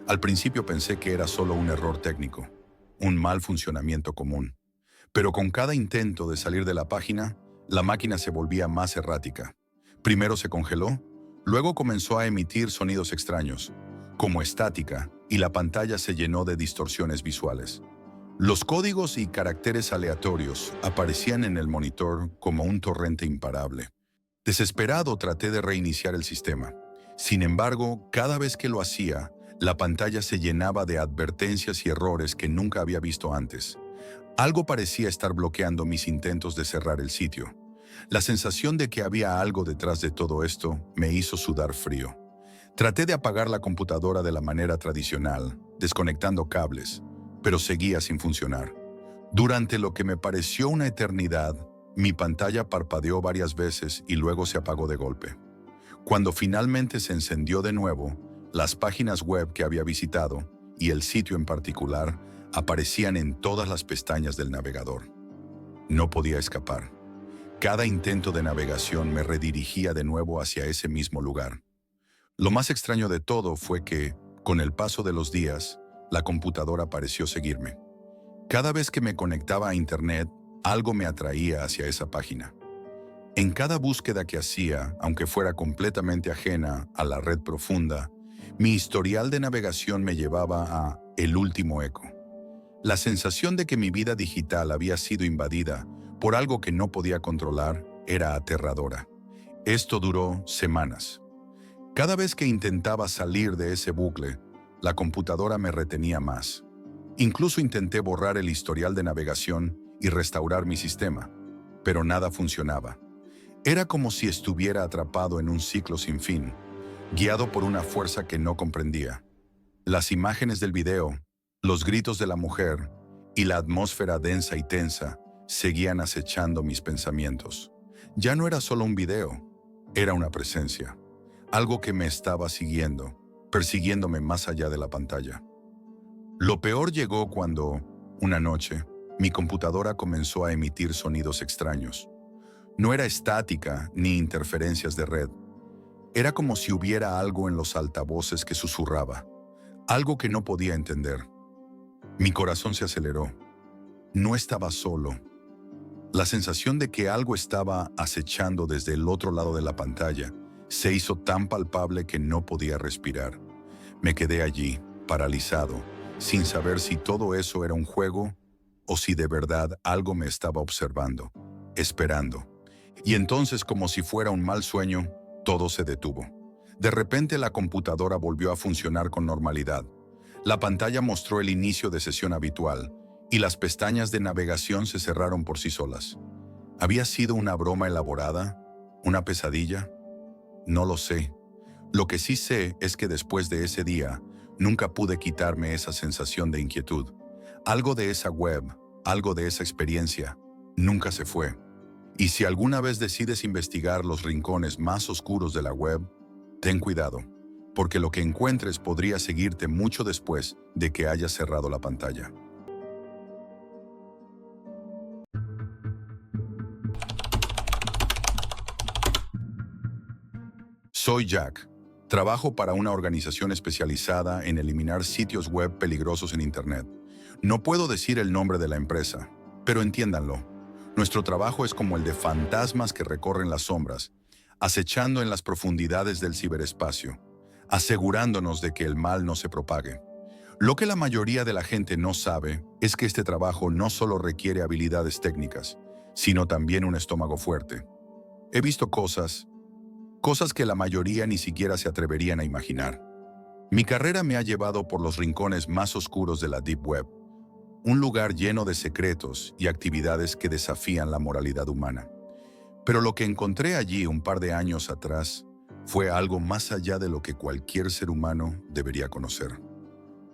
Al principio pensé que era solo un error técnico, un mal funcionamiento común. Pero con cada intento de salir de la página, la máquina se volvía más errática. Primero se congeló, luego comenzó a emitir sonidos extraños, como estática, y la pantalla se llenó de distorsiones visuales. Los códigos y caracteres aleatorios aparecían en el monitor como un torrente imparable. Desesperado traté de reiniciar el sistema. Sin embargo, cada vez que lo hacía, la pantalla se llenaba de advertencias y errores que nunca había visto antes. Algo parecía estar bloqueando mis intentos de cerrar el sitio. La sensación de que había algo detrás de todo esto me hizo sudar frío. Traté de apagar la computadora de la manera tradicional, desconectando cables, pero seguía sin funcionar. Durante lo que me pareció una eternidad, mi pantalla parpadeó varias veces y luego se apagó de golpe. Cuando finalmente se encendió de nuevo, las páginas web que había visitado, y el sitio en particular, aparecían en todas las pestañas del navegador. No podía escapar. Cada intento de navegación me redirigía de nuevo hacia ese mismo lugar. Lo más extraño de todo fue que, con el paso de los días, la computadora pareció seguirme. Cada vez que me conectaba a Internet, algo me atraía hacia esa página. En cada búsqueda que hacía, aunque fuera completamente ajena a la red profunda, mi historial de navegación me llevaba a El Último Eco. La sensación de que mi vida digital había sido invadida por algo que no podía controlar era aterradora. Esto duró semanas. Cada vez que intentaba salir de ese bucle, la computadora me retenía más. Incluso intenté borrar el historial de navegación y restaurar mi sistema, pero nada funcionaba. Era como si estuviera atrapado en un ciclo sin fin, guiado por una fuerza que no comprendía. Las imágenes del video, los gritos de la mujer y la atmósfera densa y tensa seguían acechando mis pensamientos. Ya no era solo un video, era una presencia, algo que me estaba siguiendo, persiguiéndome más allá de la pantalla. Lo peor llegó cuando, una noche, mi computadora comenzó a emitir sonidos extraños. No era estática ni interferencias de red. Era como si hubiera algo en los altavoces que susurraba, algo que no podía entender. Mi corazón se aceleró. No estaba solo. La sensación de que algo estaba acechando desde el otro lado de la pantalla se hizo tan palpable que no podía respirar. Me quedé allí, paralizado, sin saber si todo eso era un juego o si de verdad algo me estaba observando, esperando. Y entonces, como si fuera un mal sueño, todo se detuvo. De repente la computadora volvió a funcionar con normalidad. La pantalla mostró el inicio de sesión habitual y las pestañas de navegación se cerraron por sí solas. ¿Había sido una broma elaborada? ¿Una pesadilla? No lo sé. Lo que sí sé es que después de ese día, nunca pude quitarme esa sensación de inquietud. Algo de esa web, algo de esa experiencia, nunca se fue. Y si alguna vez decides investigar los rincones más oscuros de la web, ten cuidado, porque lo que encuentres podría seguirte mucho después de que hayas cerrado la pantalla. Soy Jack. Trabajo para una organización especializada en eliminar sitios web peligrosos en Internet. No puedo decir el nombre de la empresa, pero entiéndanlo. Nuestro trabajo es como el de fantasmas que recorren las sombras, acechando en las profundidades del ciberespacio, asegurándonos de que el mal no se propague. Lo que la mayoría de la gente no sabe es que este trabajo no solo requiere habilidades técnicas, sino también un estómago fuerte. He visto cosas que la mayoría ni siquiera se atreverían a imaginar. Mi carrera me ha llevado por los rincones más oscuros de la Deep Web, un lugar lleno de secretos y actividades que desafían la moralidad humana. Pero lo que encontré allí un par de años atrás fue algo más allá de lo que cualquier ser humano debería conocer.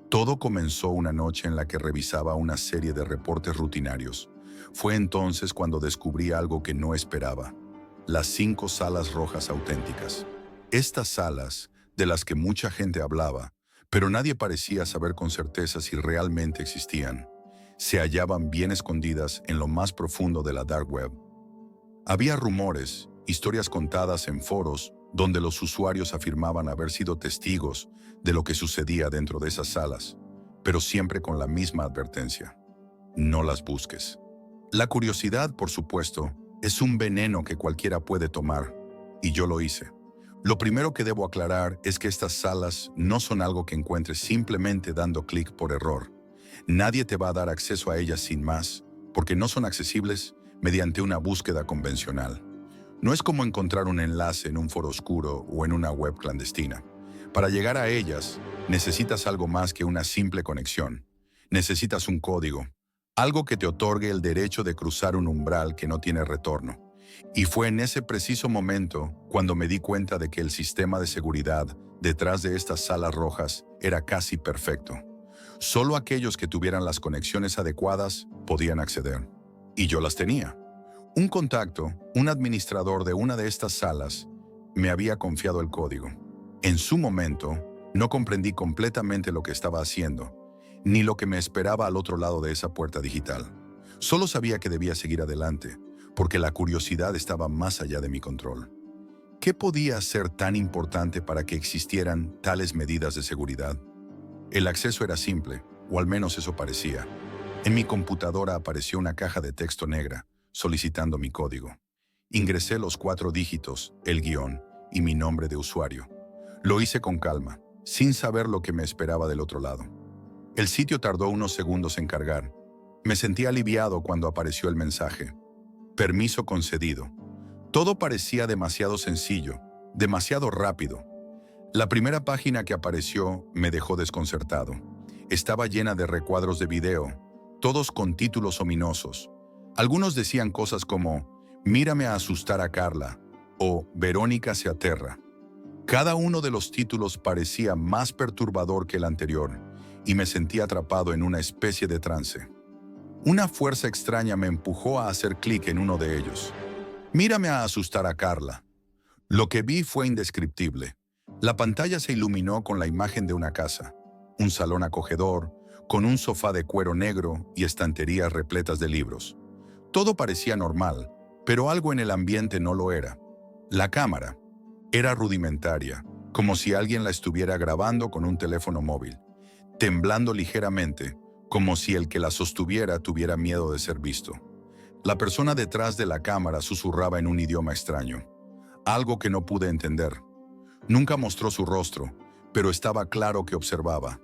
Todo comenzó una noche en la que revisaba una serie de reportes rutinarios. Fue entonces cuando descubrí algo que no esperaba: las 5 salas rojas auténticas. Estas salas, de las que mucha gente hablaba, pero nadie parecía saber con certeza si realmente existían, se hallaban bien escondidas en lo más profundo de la Dark Web. Había rumores, historias contadas en foros, donde los usuarios afirmaban haber sido testigos de lo que sucedía dentro de esas salas, pero siempre con la misma advertencia: no las busques. La curiosidad, por supuesto, es un veneno que cualquiera puede tomar, y yo lo hice. Lo primero que debo aclarar es que estas salas no son algo que encuentres simplemente dando clic por error. Nadie te va a dar acceso a ellas sin más, porque no son accesibles mediante una búsqueda convencional. No es como encontrar un enlace en un foro oscuro o en una web clandestina. Para llegar a ellas, necesitas algo más que una simple conexión. Necesitas un código, algo que te otorgue el derecho de cruzar un umbral que no tiene retorno. Y fue en ese preciso momento cuando me di cuenta de que el sistema de seguridad detrás de estas salas rojas era casi perfecto. Solo aquellos que tuvieran las conexiones adecuadas podían acceder. Y yo las tenía. Un contacto, un administrador de una de estas salas, me había confiado el código. En su momento, no comprendí completamente lo que estaba haciendo, ni lo que me esperaba al otro lado de esa puerta digital. Solo sabía que debía seguir adelante, porque la curiosidad estaba más allá de mi control. ¿Qué podía ser tan importante para que existieran tales medidas de seguridad? El acceso era simple, o al menos eso parecía. En mi computadora apareció una caja de texto negra, solicitando mi código. Ingresé los 4 dígitos, el guión y mi nombre de usuario. Lo hice con calma, sin saber lo que me esperaba del otro lado. El sitio tardó unos segundos en cargar. Me sentí aliviado cuando apareció el mensaje. Permiso concedido. Todo parecía demasiado sencillo, demasiado rápido. La primera página que apareció me dejó desconcertado. Estaba llena de recuadros de video, todos con títulos ominosos. Algunos decían cosas como «Mírame a asustar a Carla» o «Verónica se aterra». Cada uno de los títulos parecía más perturbador que el anterior y me sentí atrapado en una especie de trance. Una fuerza extraña me empujó a hacer clic en uno de ellos. «Mírame a asustar a Carla». Lo que vi fue indescriptible. La pantalla se iluminó con la imagen de una casa, un salón acogedor, con un sofá de cuero negro y estanterías repletas de libros. Todo parecía normal, pero algo en el ambiente no lo era. La cámara era rudimentaria, como si alguien la estuviera grabando con un teléfono móvil, temblando ligeramente, como si el que la sostuviera tuviera miedo de ser visto. La persona detrás de la cámara susurraba en un idioma extraño, algo que no pude entender. Nunca mostró su rostro, pero estaba claro que observaba.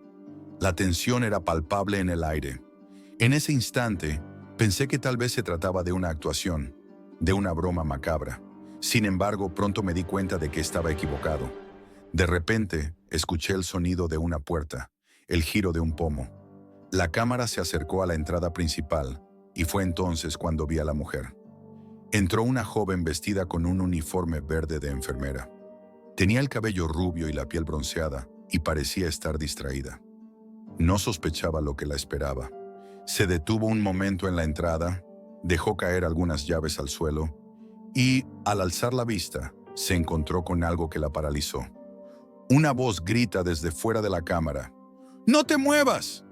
La tensión era palpable en el aire. En ese instante, pensé que tal vez se trataba de una actuación, de una broma macabra. Sin embargo, pronto me di cuenta de que estaba equivocado. De repente, escuché el sonido de una puerta, el giro de un pomo. La cámara se acercó a la entrada principal, y fue entonces cuando vi a la mujer. Entró una joven vestida con un uniforme verde de enfermera. Tenía el cabello rubio y la piel bronceada, y parecía estar distraída. No sospechaba lo que la esperaba. Se detuvo un momento en la entrada, dejó caer algunas llaves al suelo, y, al alzar la vista, se encontró con algo que la paralizó. Una voz grita desde fuera de la cámara. ¡No te muevas!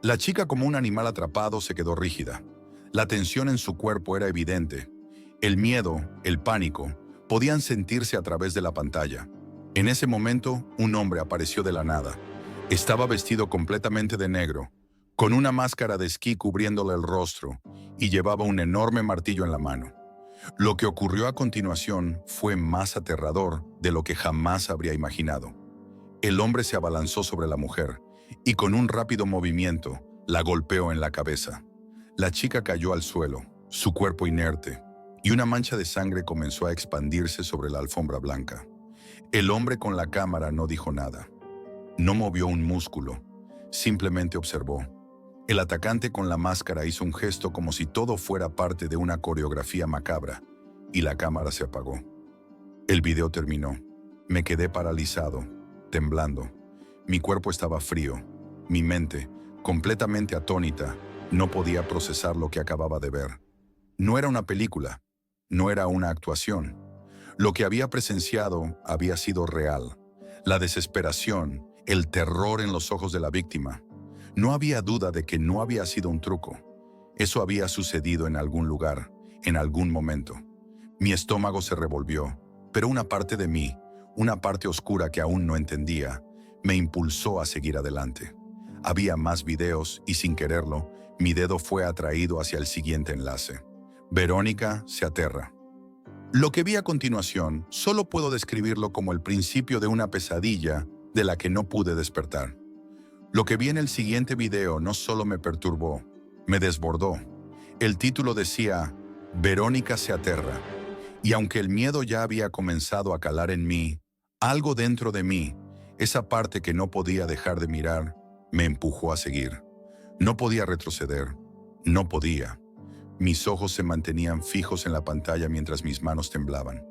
La chica, como un animal atrapado, se quedó rígida. La tensión en su cuerpo era evidente. El miedo, el pánico, podían sentirse a través de la pantalla. En ese momento, un hombre apareció de la nada. Estaba vestido completamente de negro, con una máscara de esquí cubriéndole el rostro, y llevaba un enorme martillo en la mano. Lo que ocurrió a continuación fue más aterrador de lo que jamás habría imaginado. El hombre se abalanzó sobre la mujer, y con un rápido movimiento, la golpeó en la cabeza. La chica cayó al suelo, su cuerpo inerte, y una mancha de sangre comenzó a expandirse sobre la alfombra blanca. El hombre con la cámara no dijo nada. No movió un músculo, simplemente observó. El atacante con la máscara hizo un gesto como si todo fuera parte de una coreografía macabra, y la cámara se apagó. El video terminó. Me quedé paralizado, temblando. Mi cuerpo estaba frío. Mi mente, completamente atónita, no podía procesar lo que acababa de ver. No era una película, no era una actuación. Lo que había presenciado había sido real. La desesperación, el terror en los ojos de la víctima. No había duda de que no había sido un truco. Eso había sucedido en algún lugar, en algún momento. Mi estómago se revolvió, pero una parte de mí, una parte oscura que aún no entendía, me impulsó a seguir adelante. Había más videos y, sin quererlo, Mi dedo fue atraído hacia el siguiente enlace. Verónica se aterra. Lo que vi a continuación solo puedo describirlo como el principio de una pesadilla de la que no pude despertar. Lo que vi en el siguiente video no solo me perturbó, me desbordó. El título decía, Verónica se aterra. Y aunque el miedo ya había comenzado a calar en mí, algo dentro de mí, esa parte que no podía dejar de mirar, me empujó a seguir. No podía retroceder, no podía. Mis ojos se mantenían fijos en la pantalla mientras mis manos temblaban.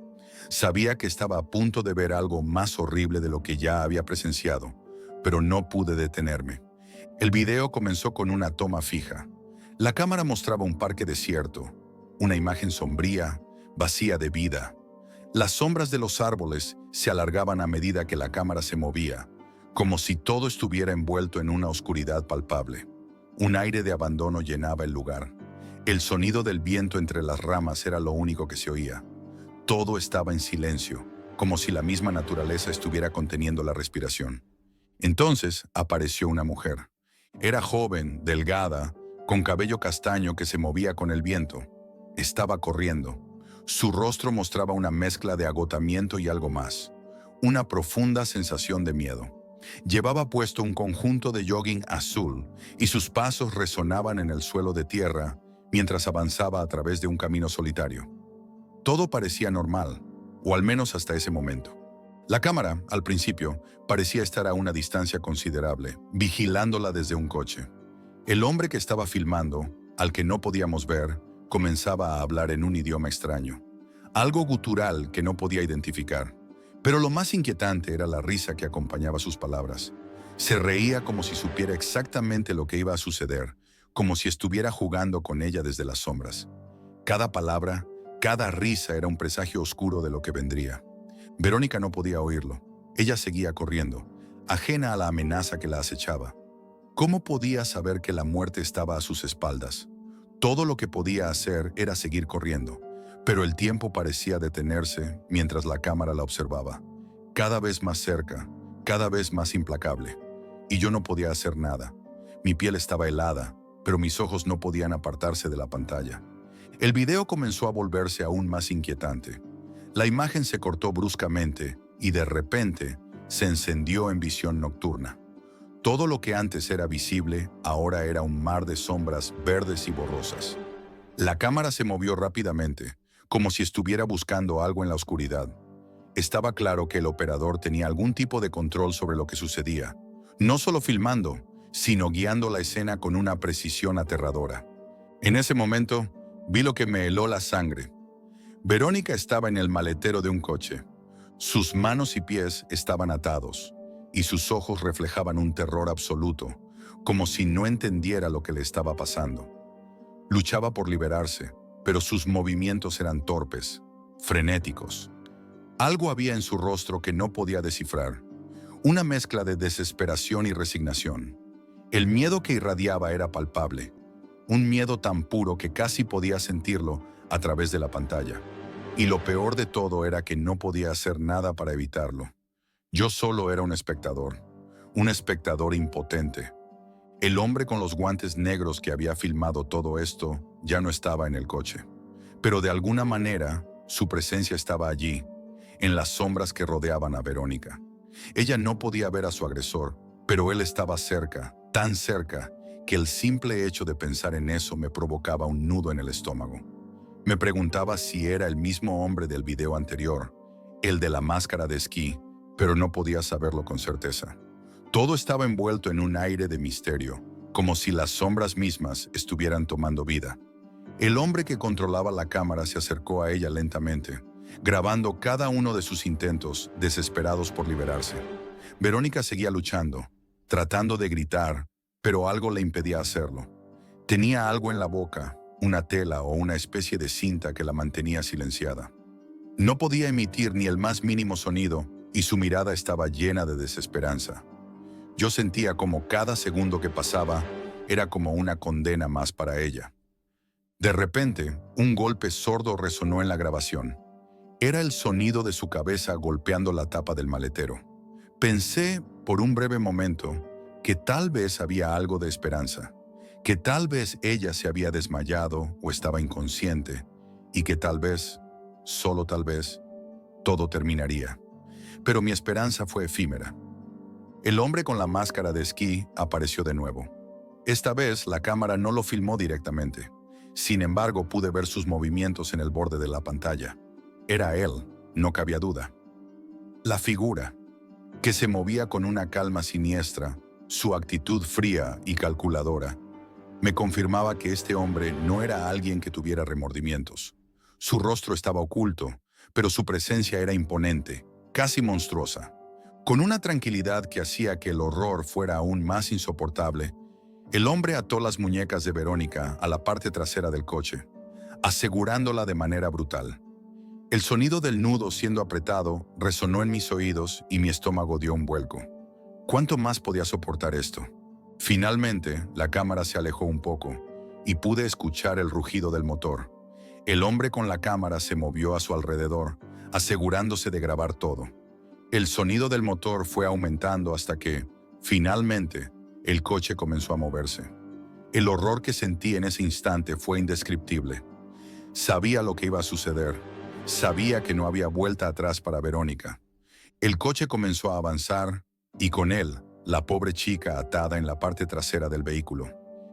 Sabía que estaba a punto de ver algo más horrible de lo que ya había presenciado, pero no pude detenerme. El video comenzó con una toma fija. La cámara mostraba un parque desierto, una imagen sombría, vacía de vida. Las sombras de los árboles se alargaban a medida que la cámara se movía, como si todo estuviera envuelto en una oscuridad palpable. Un aire de abandono llenaba el lugar. El sonido del viento entre las ramas era lo único que se oía. Todo estaba en silencio, como si la misma naturaleza estuviera conteniendo la respiración. Entonces apareció una mujer. Era joven, delgada, con cabello castaño que se movía con el viento. Estaba corriendo. Su rostro mostraba una mezcla de agotamiento y algo más. Una profunda sensación de miedo. Llevaba puesto un conjunto de jogging azul y sus pasos resonaban en el suelo de tierra mientras avanzaba a través de un camino solitario. Todo parecía normal, o al menos hasta ese momento. La cámara, al principio, parecía estar a una distancia considerable, vigilándola desde un coche. El hombre que estaba filmando, al que no podíamos ver, comenzaba a hablar en un idioma extraño, algo gutural que no podía identificar. Pero lo más inquietante era la risa que acompañaba sus palabras. Se reía como si supiera exactamente lo que iba a suceder, como si estuviera jugando con ella desde las sombras. Cada palabra, cada risa era un presagio oscuro de lo que vendría. Verónica no podía oírlo. Ella seguía corriendo, ajena a la amenaza que la acechaba. ¿Cómo podía saber que la muerte estaba a sus espaldas? Todo lo que podía hacer era seguir corriendo, pero el tiempo parecía detenerse mientras la cámara la observaba. Cada vez más cerca, cada vez más implacable. Y yo no podía hacer nada. Mi piel estaba helada, pero mis ojos no podían apartarse de la pantalla. El video comenzó a volverse aún más inquietante. La imagen se cortó bruscamente y de repente se encendió en visión nocturna. Todo lo que antes era visible ahora era un mar de sombras verdes y borrosas. La cámara se movió rápidamente, como si estuviera buscando algo en la oscuridad. Estaba claro que el operador tenía algún tipo de control sobre lo que sucedía, no solo filmando, sino guiando la escena con una precisión aterradora. En ese momento, vi lo que me heló la sangre. Verónica estaba en el maletero de un coche. Sus manos y pies estaban atados, y sus ojos reflejaban un terror absoluto, como si no entendiera lo que le estaba pasando. Luchaba por liberarse, pero sus movimientos eran torpes, frenéticos. Algo había en su rostro que no podía descifrar, una mezcla de desesperación y resignación. El miedo que irradiaba era palpable, un miedo tan puro que casi podía sentirlo a través de la pantalla. Y lo peor de todo era que no podía hacer nada para evitarlo. Yo solo era un espectador impotente. El hombre con los guantes negros que había filmado todo esto ya no estaba en el coche. Pero de alguna manera, su presencia estaba allí, en las sombras que rodeaban a Verónica. Ella no podía ver a su agresor, pero él estaba cerca, tan cerca, que el simple hecho de pensar en eso me provocaba un nudo en el estómago. Me preguntaba si era el mismo hombre del video anterior, el de la máscara de esquí, pero no podía saberlo con certeza. Todo estaba envuelto en un aire de misterio, como si las sombras mismas estuvieran tomando vida. El hombre que controlaba la cámara se acercó a ella lentamente, grabando cada uno de sus intentos, desesperados por liberarse. Verónica seguía luchando, tratando de gritar, pero algo le impedía hacerlo. Tenía algo en la boca, una tela o una especie de cinta que la mantenía silenciada. No podía emitir ni el más mínimo sonido y su mirada estaba llena de desesperanza. Yo sentía como cada segundo que pasaba era como una condena más para ella. De repente, un golpe sordo resonó en la grabación. Era el sonido de su cabeza golpeando la tapa del maletero. Pensé, por un breve momento, que tal vez había algo de esperanza, que tal vez ella se había desmayado o estaba inconsciente y que tal vez, solo tal vez, todo terminaría. Pero mi esperanza fue efímera. El hombre con la máscara de esquí apareció de nuevo. Esta vez la cámara no lo filmó directamente. Sin embargo, pude ver sus movimientos en el borde de la pantalla. Era él, no cabía duda. La figura, que se movía con una calma siniestra, su actitud fría y calculadora, me confirmaba que este hombre no era alguien que tuviera remordimientos. Su rostro estaba oculto, pero su presencia era imponente, casi monstruosa. Con una tranquilidad que hacía que el horror fuera aún más insoportable, el hombre ató las muñecas de Verónica a la parte trasera del coche, asegurándola de manera brutal. El sonido del nudo siendo apretado resonó en mis oídos y mi estómago dio un vuelco. ¿Cuánto más podía soportar esto? Finalmente, la cámara se alejó un poco y pude escuchar el rugido del motor. El hombre con la cámara se movió a su alrededor, asegurándose de grabar todo. El sonido del motor fue aumentando hasta que, finalmente, el coche comenzó a moverse. El horror que sentí en ese instante fue indescriptible. Sabía lo que iba a suceder. Sabía que no había vuelta atrás para Verónica. El coche comenzó a avanzar y con él, la pobre chica atada en la parte trasera del vehículo.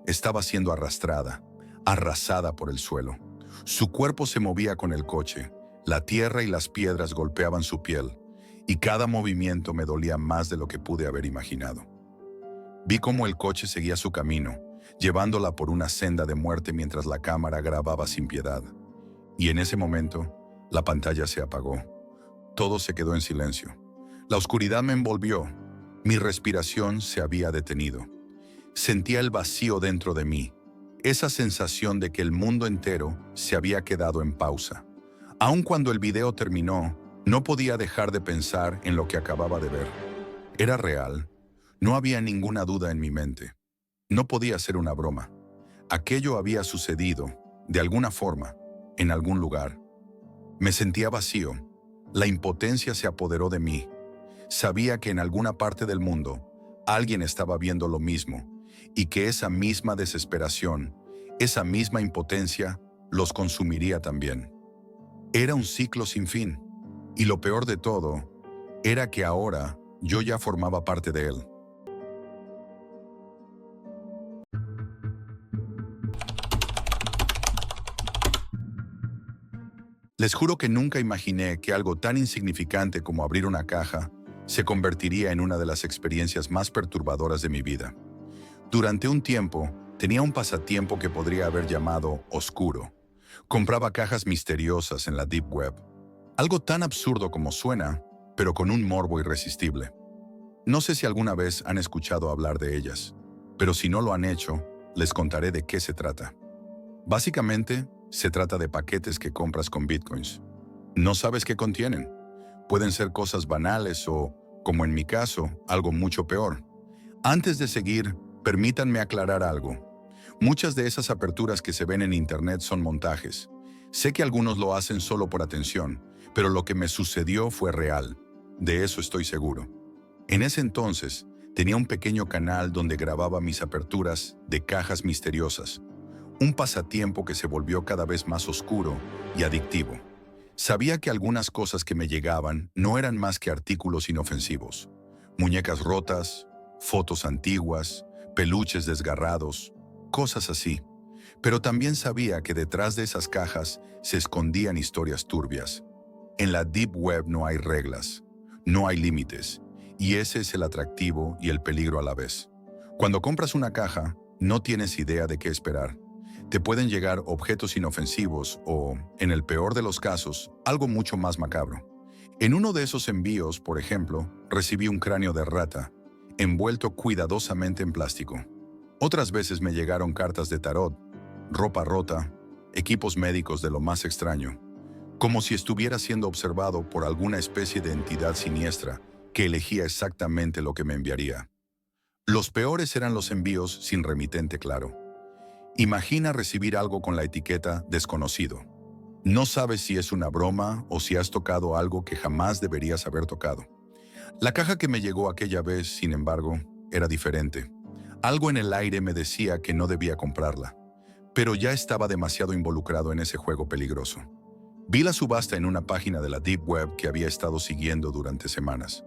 Estaba siendo arrastrada, arrasada por el suelo. Su cuerpo se movía con el coche. La tierra y las piedras golpeaban su piel, y cada movimiento me dolía más de lo que pude haber imaginado. Vi cómo el coche seguía su camino, llevándola por una senda de muerte mientras la cámara grababa sin piedad. Y en ese momento, la pantalla se apagó. Todo se quedó en silencio. La oscuridad me envolvió. Mi respiración se había detenido. Sentía el vacío dentro de mí, esa sensación de que el mundo entero se había quedado en pausa. Aun cuando el video terminó, no podía dejar de pensar en lo que acababa de ver. Era real. No había ninguna duda en mi mente. No podía ser una broma. Aquello había sucedido, de alguna forma, en algún lugar. Me sentía vacío. La impotencia se apoderó de mí. Sabía que en alguna parte del mundo alguien estaba viendo lo mismo y que esa misma desesperación, esa misma impotencia, los consumiría también. Era un ciclo sin fin. Y lo peor de todo era que ahora yo ya formaba parte de él. Les juro que nunca imaginé que algo tan insignificante como abrir una caja se convertiría en una de las experiencias más perturbadoras de mi vida. Durante un tiempo, tenía un pasatiempo que podría haber llamado oscuro. Compraba cajas misteriosas en la Deep Web. Algo tan absurdo como suena, pero con un morbo irresistible. No sé si alguna vez han escuchado hablar de ellas, pero si no lo han hecho, les contaré de qué se trata. Básicamente, se trata de paquetes que compras con bitcoins. No sabes qué contienen. Pueden ser cosas banales o, como en mi caso, algo mucho peor. Antes de seguir, permítanme aclarar algo. Muchas de esas aperturas que se ven en internet son montajes. Sé que algunos lo hacen solo por atención, pero lo que me sucedió fue real. De eso estoy seguro. En ese entonces, tenía un pequeño canal donde grababa mis aperturas de cajas misteriosas. Un pasatiempo que se volvió cada vez más oscuro y adictivo. Sabía que algunas cosas que me llegaban no eran más que artículos inofensivos. Muñecas rotas, fotos antiguas, peluches desgarrados, cosas así. Pero también sabía que detrás de esas cajas se escondían historias turbias. En la Deep Web no hay reglas, no hay límites, y ese es el atractivo y el peligro a la vez. Cuando compras una caja, no tienes idea de qué esperar. Te pueden llegar objetos inofensivos o, en el peor de los casos, algo mucho más macabro. En uno de esos envíos, por ejemplo, recibí un cráneo de rata, envuelto cuidadosamente en plástico. Otras veces me llegaron cartas de tarot, ropa rota, equipos médicos de lo más extraño, como si estuviera siendo observado por alguna especie de entidad siniestra que elegía exactamente lo que me enviaría. Los peores eran los envíos sin remitente claro. Imagina recibir algo con la etiqueta desconocido. No sabes si es una broma o si has tocado algo que jamás deberías haber tocado. La caja que me llegó aquella vez, sin embargo, era diferente. Algo en el aire me decía que no debía comprarla, pero ya estaba demasiado involucrado en ese juego peligroso. Vi la subasta en una página de la Deep Web que había estado siguiendo durante semanas.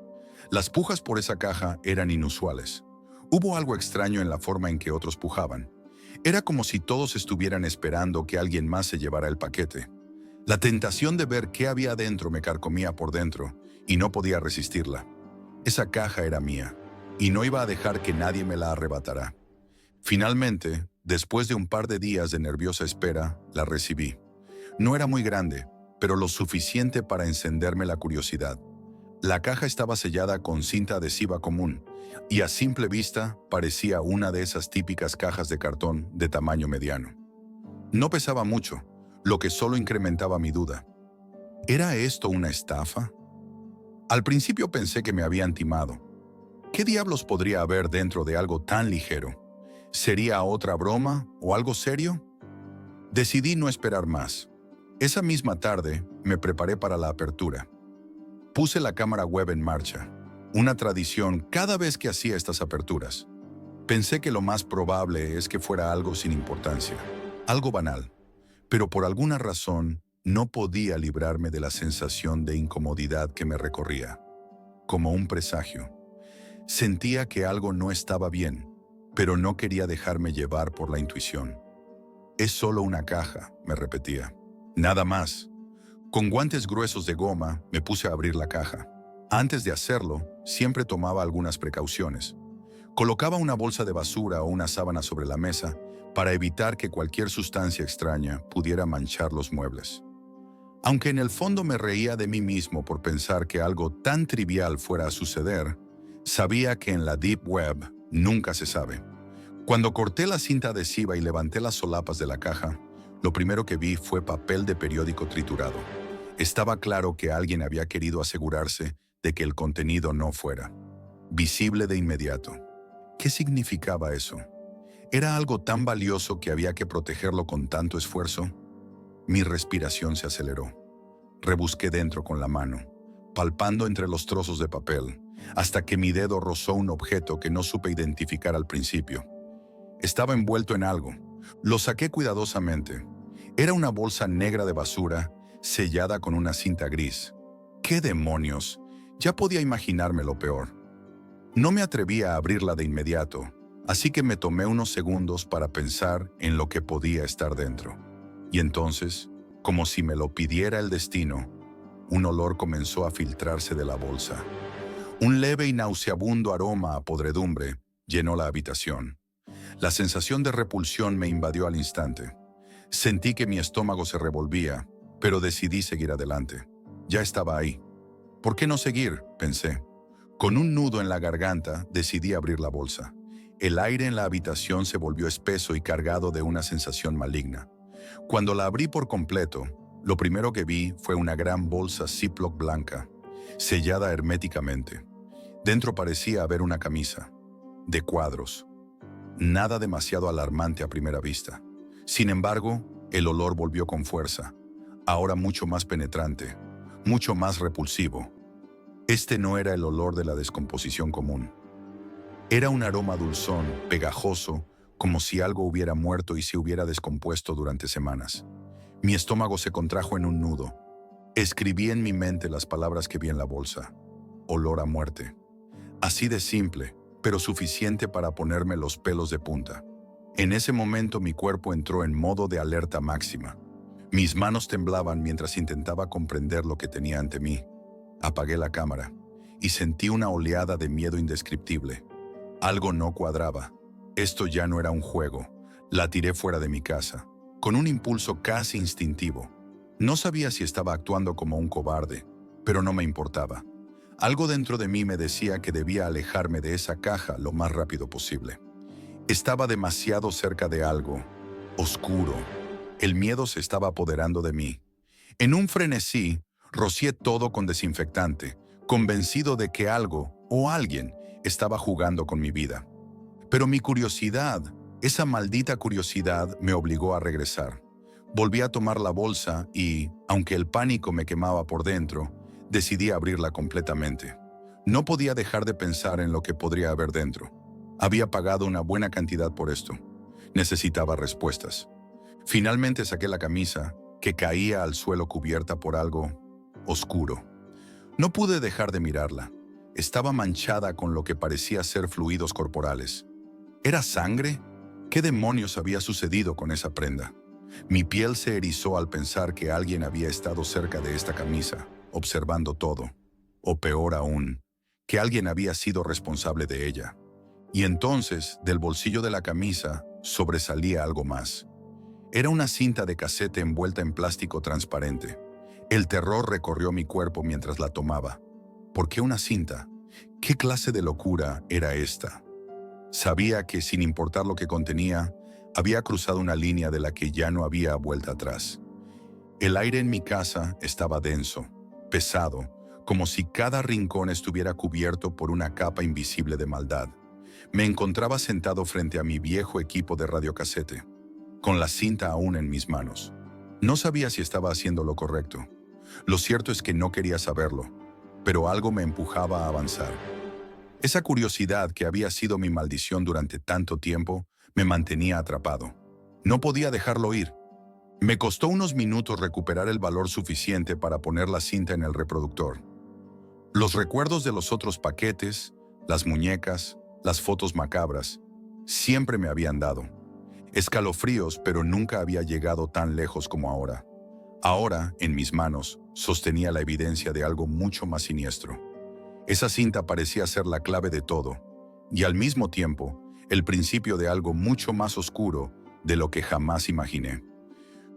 Las pujas por esa caja eran inusuales. Hubo algo extraño en la forma en que otros pujaban. Era como si todos estuvieran esperando que alguien más se llevara el paquete. La tentación de ver qué había adentro me carcomía por dentro y no podía resistirla. Esa caja era mía y no iba a dejar que nadie me la arrebatara. Finalmente, después de un par de días de nerviosa espera, la recibí. No era muy grande, pero lo suficiente para encenderme la curiosidad. La caja estaba sellada con cinta adhesiva común y a simple vista parecía una de esas típicas cajas de cartón de tamaño mediano. No pesaba mucho, lo que solo incrementaba mi duda. ¿Era esto una estafa? Al principio pensé que me habían timado. ¿Qué diablos podría haber dentro de algo tan ligero? ¿Sería otra broma o algo serio? Decidí no esperar más. Esa misma tarde me preparé para la apertura. Puse la cámara web en marcha, una tradición cada vez que hacía estas aperturas. Pensé que lo más probable es que fuera algo sin importancia, algo banal, pero por alguna razón no podía librarme de la sensación de incomodidad que me recorría, como un presagio. Sentía que algo no estaba bien, pero no quería dejarme llevar por la intuición. Es solo una caja, me repetía. Nada más. Con guantes gruesos de goma me puse a abrir la caja. Antes de hacerlo, siempre tomaba algunas precauciones. Colocaba una bolsa de basura o una sábana sobre la mesa para evitar que cualquier sustancia extraña pudiera manchar los muebles. Aunque en el fondo me reía de mí mismo por pensar que algo tan trivial fuera a suceder, sabía que en la Deep Web nunca se sabe. Cuando corté la cinta adhesiva y levanté las solapas de la caja, lo primero que vi fue papel de periódico triturado. Estaba claro que alguien había querido asegurarse de que el contenido no fuera visible de inmediato. ¿Qué significaba eso? ¿Era algo tan valioso que había que protegerlo con tanto esfuerzo? Mi respiración se aceleró. Rebusqué dentro con la mano, palpando entre los trozos de papel, hasta que mi dedo rozó un objeto que no supe identificar al principio. Estaba envuelto en algo. Lo saqué cuidadosamente. Era una bolsa negra de basura, sellada con una cinta gris. ¡Qué demonios! Ya podía imaginarme lo peor. No me atrevía a abrirla de inmediato, así que me tomé unos segundos para pensar en lo que podía estar dentro. Y entonces, como si me lo pidiera el destino, un olor comenzó a filtrarse de la bolsa. Un leve y nauseabundo aroma a podredumbre llenó la habitación. La sensación de repulsión me invadió al instante. Sentí que mi estómago se revolvía, pero decidí seguir adelante. Ya estaba ahí. ¿Por qué no seguir?, pensé. Con un nudo en la garganta, decidí abrir la bolsa. El aire en la habitación se volvió espeso y cargado de una sensación maligna. Cuando la abrí por completo, lo primero que vi fue una gran bolsa Ziploc blanca, sellada herméticamente. Dentro parecía haber una camisa, de cuadros. Nada demasiado alarmante a primera vista. Sin embargo, el olor volvió con fuerza, ahora mucho más penetrante, mucho más repulsivo. Este no era el olor de la descomposición común. Era un aroma dulzón, pegajoso, como si algo hubiera muerto y se hubiera descompuesto durante semanas. Mi estómago se contrajo en un nudo. Escribí en mi mente las palabras que vi en la bolsa. Olor a muerte. Así de simple, pero suficiente para ponerme los pelos de punta. En ese momento mi cuerpo entró en modo de alerta máxima. Mis manos temblaban mientras intentaba comprender lo que tenía ante mí. Apagué la cámara y sentí una oleada de miedo indescriptible. Algo no cuadraba. Esto ya no era un juego. La tiré fuera de mi casa, con un impulso casi instintivo. No sabía si estaba actuando como un cobarde, pero no me importaba. Algo dentro de mí me decía que debía alejarme de esa caja lo más rápido posible. Estaba demasiado cerca de algo oscuro. El miedo se estaba apoderando de mí. En un frenesí, rocié todo con desinfectante, convencido de que algo o alguien estaba jugando con mi vida. Pero mi curiosidad, esa maldita curiosidad, me obligó a regresar. Volví a tomar la bolsa y, aunque el pánico me quemaba por dentro, decidí abrirla completamente. No podía dejar de pensar en lo que podría haber dentro. Había pagado una buena cantidad por esto. Necesitaba respuestas. Finalmente saqué la camisa, que caía al suelo cubierta por algo oscuro. No pude dejar de mirarla. Estaba manchada con lo que parecía ser fluidos corporales. ¿Era sangre? ¿Qué demonios había sucedido con esa prenda? Mi piel se erizó al pensar que alguien había estado cerca de esta camisa, observando todo. O peor aún, que alguien había sido responsable de ella. Y entonces, del bolsillo de la camisa, sobresalía algo más. Era una cinta de casete envuelta en plástico transparente. El terror recorrió mi cuerpo mientras la tomaba. ¿Por qué una cinta? ¿Qué clase de locura era esta? Sabía que, sin importar lo que contenía, había cruzado una línea de la que ya no había vuelta atrás. El aire en mi casa estaba denso, pesado, como si cada rincón estuviera cubierto por una capa invisible de maldad. Me encontraba sentado frente a mi viejo equipo de radiocasete, con la cinta aún en mis manos. No sabía si estaba haciendo lo correcto. Lo cierto es que no quería saberlo, pero algo me empujaba a avanzar. Esa curiosidad que había sido mi maldición durante tanto tiempo me mantenía atrapado. No podía dejarlo ir. Me costó unos minutos recuperar el valor suficiente para poner la cinta en el reproductor. Los recuerdos de los otros paquetes, las muñecas, las fotos macabras, siempre me habían dado escalofríos, pero nunca había llegado tan lejos como ahora. Ahora, en mis manos, sostenía la evidencia de algo mucho más siniestro. Esa cinta parecía ser la clave de todo, y al mismo tiempo, el principio de algo mucho más oscuro de lo que jamás imaginé.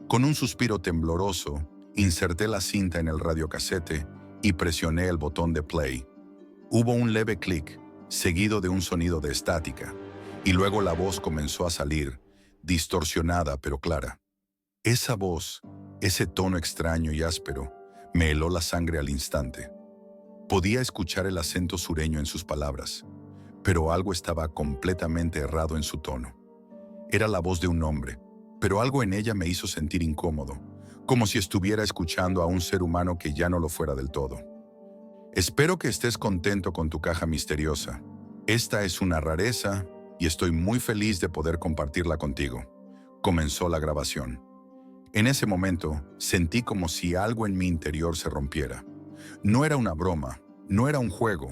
Con un suspiro tembloroso, inserté la cinta en el radiocasete y presioné el botón de play. Hubo un leve clic, seguido de un sonido de estática, y luego la voz comenzó a salir, distorsionada pero clara. Esa voz, ese tono extraño y áspero, me heló la sangre al instante. Podía escuchar el acento sureño en sus palabras, pero algo estaba completamente errado en su tono. Era la voz de un hombre, pero algo en ella me hizo sentir incómodo, como si estuviera escuchando a un ser humano que ya no lo fuera del todo. Espero que estés contento con tu caja misteriosa. Esta es una rareza y estoy muy feliz de poder compartirla contigo. Comenzó la grabación. En ese momento, sentí como si algo en mi interior se rompiera. No era una broma, no era un juego.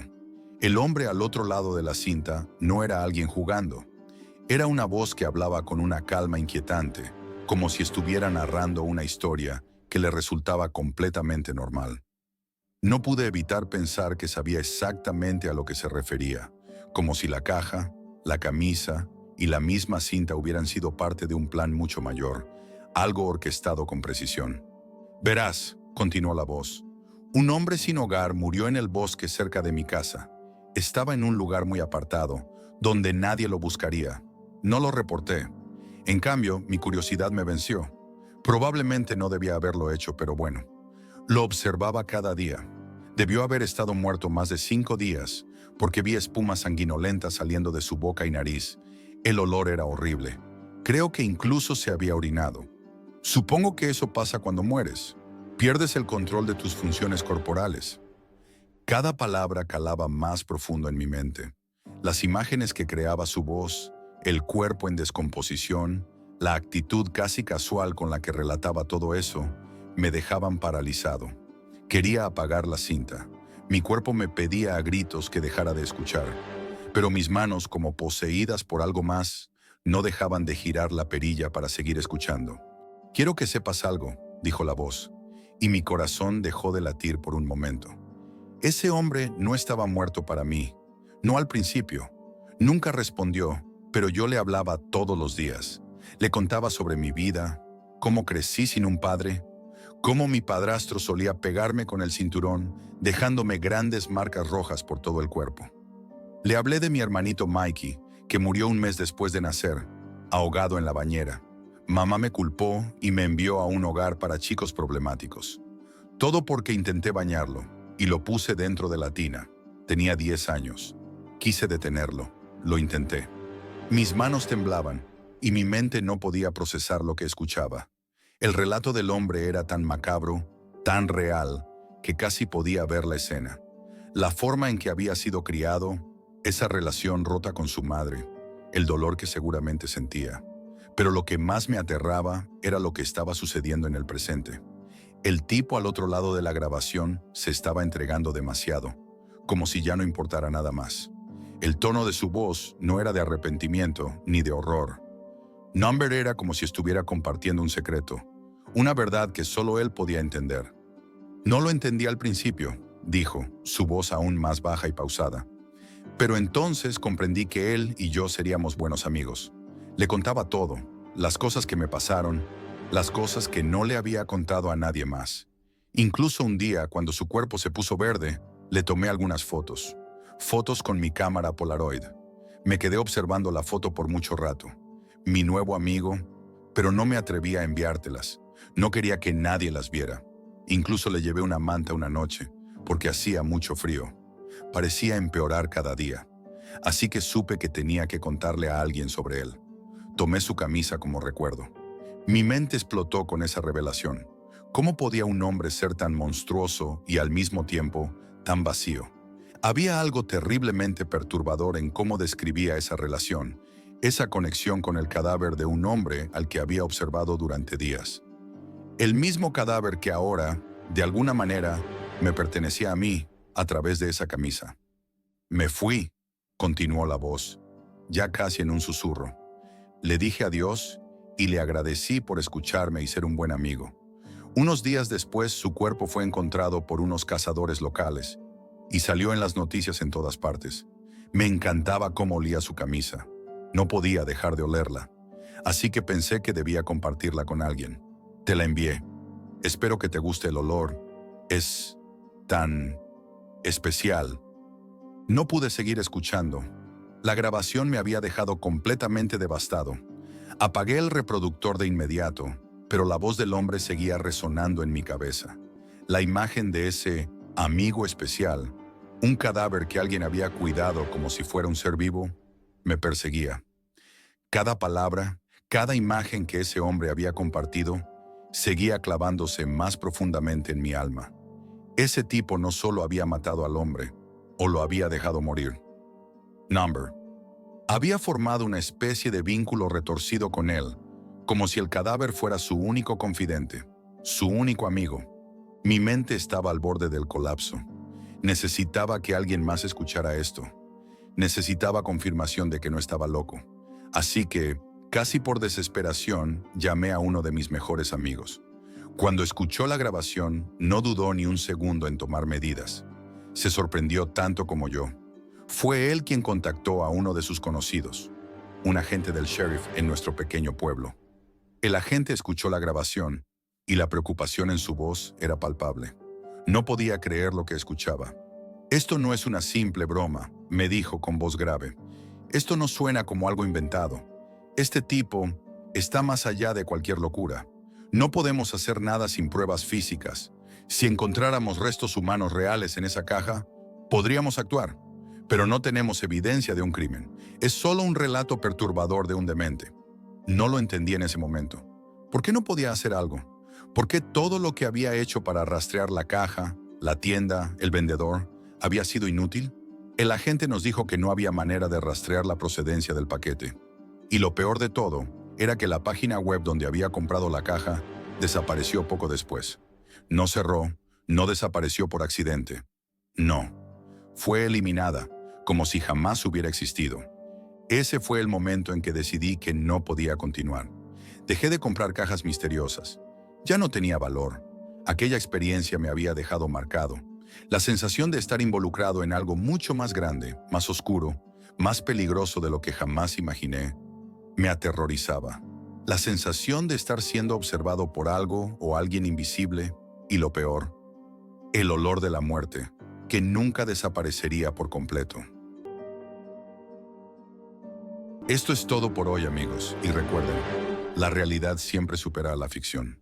El hombre al otro lado de la cinta no era alguien jugando. Era una voz que hablaba con una calma inquietante, como si estuviera narrando una historia que le resultaba completamente normal. No pude evitar pensar que sabía exactamente a lo que se refería, como si la caja, la camisa y la misma cinta hubieran sido parte de un plan mucho mayor, algo orquestado con precisión. Verás, continuó la voz, un hombre sin hogar murió en el bosque cerca de mi casa. Estaba en un lugar muy apartado, donde nadie lo buscaría. No lo reporté. En cambio, mi curiosidad me venció. Probablemente no debía haberlo hecho, pero bueno. Lo observaba cada día. Debió haber estado muerto más de 5 días, porque vi espuma sanguinolenta saliendo de su boca y nariz. El olor era horrible. Creo que incluso se había orinado. Supongo que eso pasa cuando mueres. Pierdes el control de tus funciones corporales. Cada palabra calaba más profundo en mi mente. Las imágenes que creaba su voz, el cuerpo en descomposición, la actitud casi casual con la que relataba todo eso, me dejaban paralizado. Quería apagar la cinta. Mi cuerpo me pedía a gritos que dejara de escuchar, pero mis manos, como poseídas por algo más, no dejaban de girar la perilla para seguir escuchando. «Quiero que sepas algo», dijo la voz, y mi corazón dejó de latir por un momento. Ese hombre no estaba muerto para mí, no al principio. Nunca respondió, pero yo le hablaba todos los días. Le contaba sobre mi vida, cómo crecí sin un padre, cómo mi padrastro solía pegarme con el cinturón, dejándome grandes marcas rojas por todo el cuerpo. Le hablé de mi hermanito Mikey, que murió un mes después de nacer, ahogado en la bañera. Mamá me culpó y me envió a un hogar para chicos problemáticos. Todo porque intenté bañarlo y lo puse dentro de la tina. Tenía 10 años. Quise detenerlo. Lo intenté. Mis manos temblaban y mi mente no podía procesar lo que escuchaba. El relato del hombre era tan macabro, tan real, que casi podía ver la escena. La forma en que había sido criado, esa relación rota con su madre, el dolor que seguramente sentía. Pero lo que más me aterraba era lo que estaba sucediendo en el presente. El tipo al otro lado de la grabación se estaba entregando demasiado, como si ya no importara nada más. El tono de su voz no era de arrepentimiento ni de horror. Number era como si estuviera compartiendo un secreto, una verdad que solo él podía entender. No lo entendí al principio, dijo, su voz aún más baja y pausada. Pero entonces comprendí que él y yo seríamos buenos amigos. Le contaba todo, las cosas que me pasaron, las cosas que no le había contado a nadie más. Incluso un día, cuando su cuerpo se puso verde, le tomé algunas fotos. Fotos con mi cámara Polaroid. Me quedé observando la foto por mucho rato. Mi nuevo amigo, pero no me atreví a enviártelas. No quería que nadie las viera. Incluso le llevé una manta una noche, porque hacía mucho frío. Parecía empeorar cada día. Así que supe que tenía que contarle a alguien sobre él. Tomé su camisa como recuerdo. Mi mente explotó con esa revelación. ¿Cómo podía un hombre ser tan monstruoso y al mismo tiempo tan vacío? Había algo terriblemente perturbador en cómo describía esa relación, esa conexión con el cadáver de un hombre al que había observado durante días. El mismo cadáver que ahora, de alguna manera, me pertenecía a mí a través de esa camisa. Me fui, continuó la voz, ya casi en un susurro. Le dije adiós y le agradecí por escucharme y ser un buen amigo. Unos días después, su cuerpo fue encontrado por unos cazadores locales y salió en las noticias en todas partes. Me encantaba cómo olía su camisa. No podía dejar de olerla, así que pensé que debía compartirla con alguien. Te la envié. Espero que te guste el olor. Es tan especial. No pude seguir escuchando. La grabación me había dejado completamente devastado. Apagué el reproductor de inmediato, pero la voz del hombre seguía resonando en mi cabeza. La imagen de ese amigo especial, un cadáver que alguien había cuidado como si fuera un ser vivo, me perseguía. Cada palabra, cada imagen que ese hombre había compartido, seguía clavándose más profundamente en mi alma. Ese tipo no solo había matado al hombre, o lo había dejado morir. Number había formado una especie de vínculo retorcido con él, como si el cadáver fuera su único confidente, su único amigo. Mi mente estaba al borde del colapso. Necesitaba que alguien más escuchara esto. Necesitaba confirmación de que no estaba loco. Así que, casi por desesperación, llamé a uno de mis mejores amigos. Cuando escuchó la grabación, no dudó ni un segundo en tomar medidas. Se sorprendió tanto como yo. Fue él quien contactó a uno de sus conocidos, un agente del sheriff en nuestro pequeño pueblo. El agente escuchó la grabación y la preocupación en su voz era palpable. No podía creer lo que escuchaba. «Esto no es una simple broma», me dijo con voz grave. «Esto no suena como algo inventado. Este tipo está más allá de cualquier locura. No podemos hacer nada sin pruebas físicas. Si encontráramos restos humanos reales en esa caja, podríamos actuar. Pero no tenemos evidencia de un crimen. Es solo un relato perturbador de un demente». No lo entendí en ese momento. ¿Por qué no podía hacer algo? ¿Por qué todo lo que había hecho para rastrear la caja, la tienda, el vendedor, había sido inútil? El agente nos dijo que no había manera de rastrear la procedencia del paquete. Y lo peor de todo era que la página web donde había comprado la caja desapareció poco después. No cerró, no desapareció por accidente. No, fue eliminada, como si jamás hubiera existido. Ese fue el momento en que decidí que no podía continuar. Dejé de comprar cajas misteriosas. Ya no tenía valor. Aquella experiencia me había dejado marcado. La sensación de estar involucrado en algo mucho más grande, más oscuro, más peligroso de lo que jamás imaginé, me aterrorizaba. La sensación de estar siendo observado por algo o alguien invisible, y lo peor, el olor de la muerte, que nunca desaparecería por completo. Esto es todo por hoy, amigos, y recuerden, la realidad siempre supera a la ficción.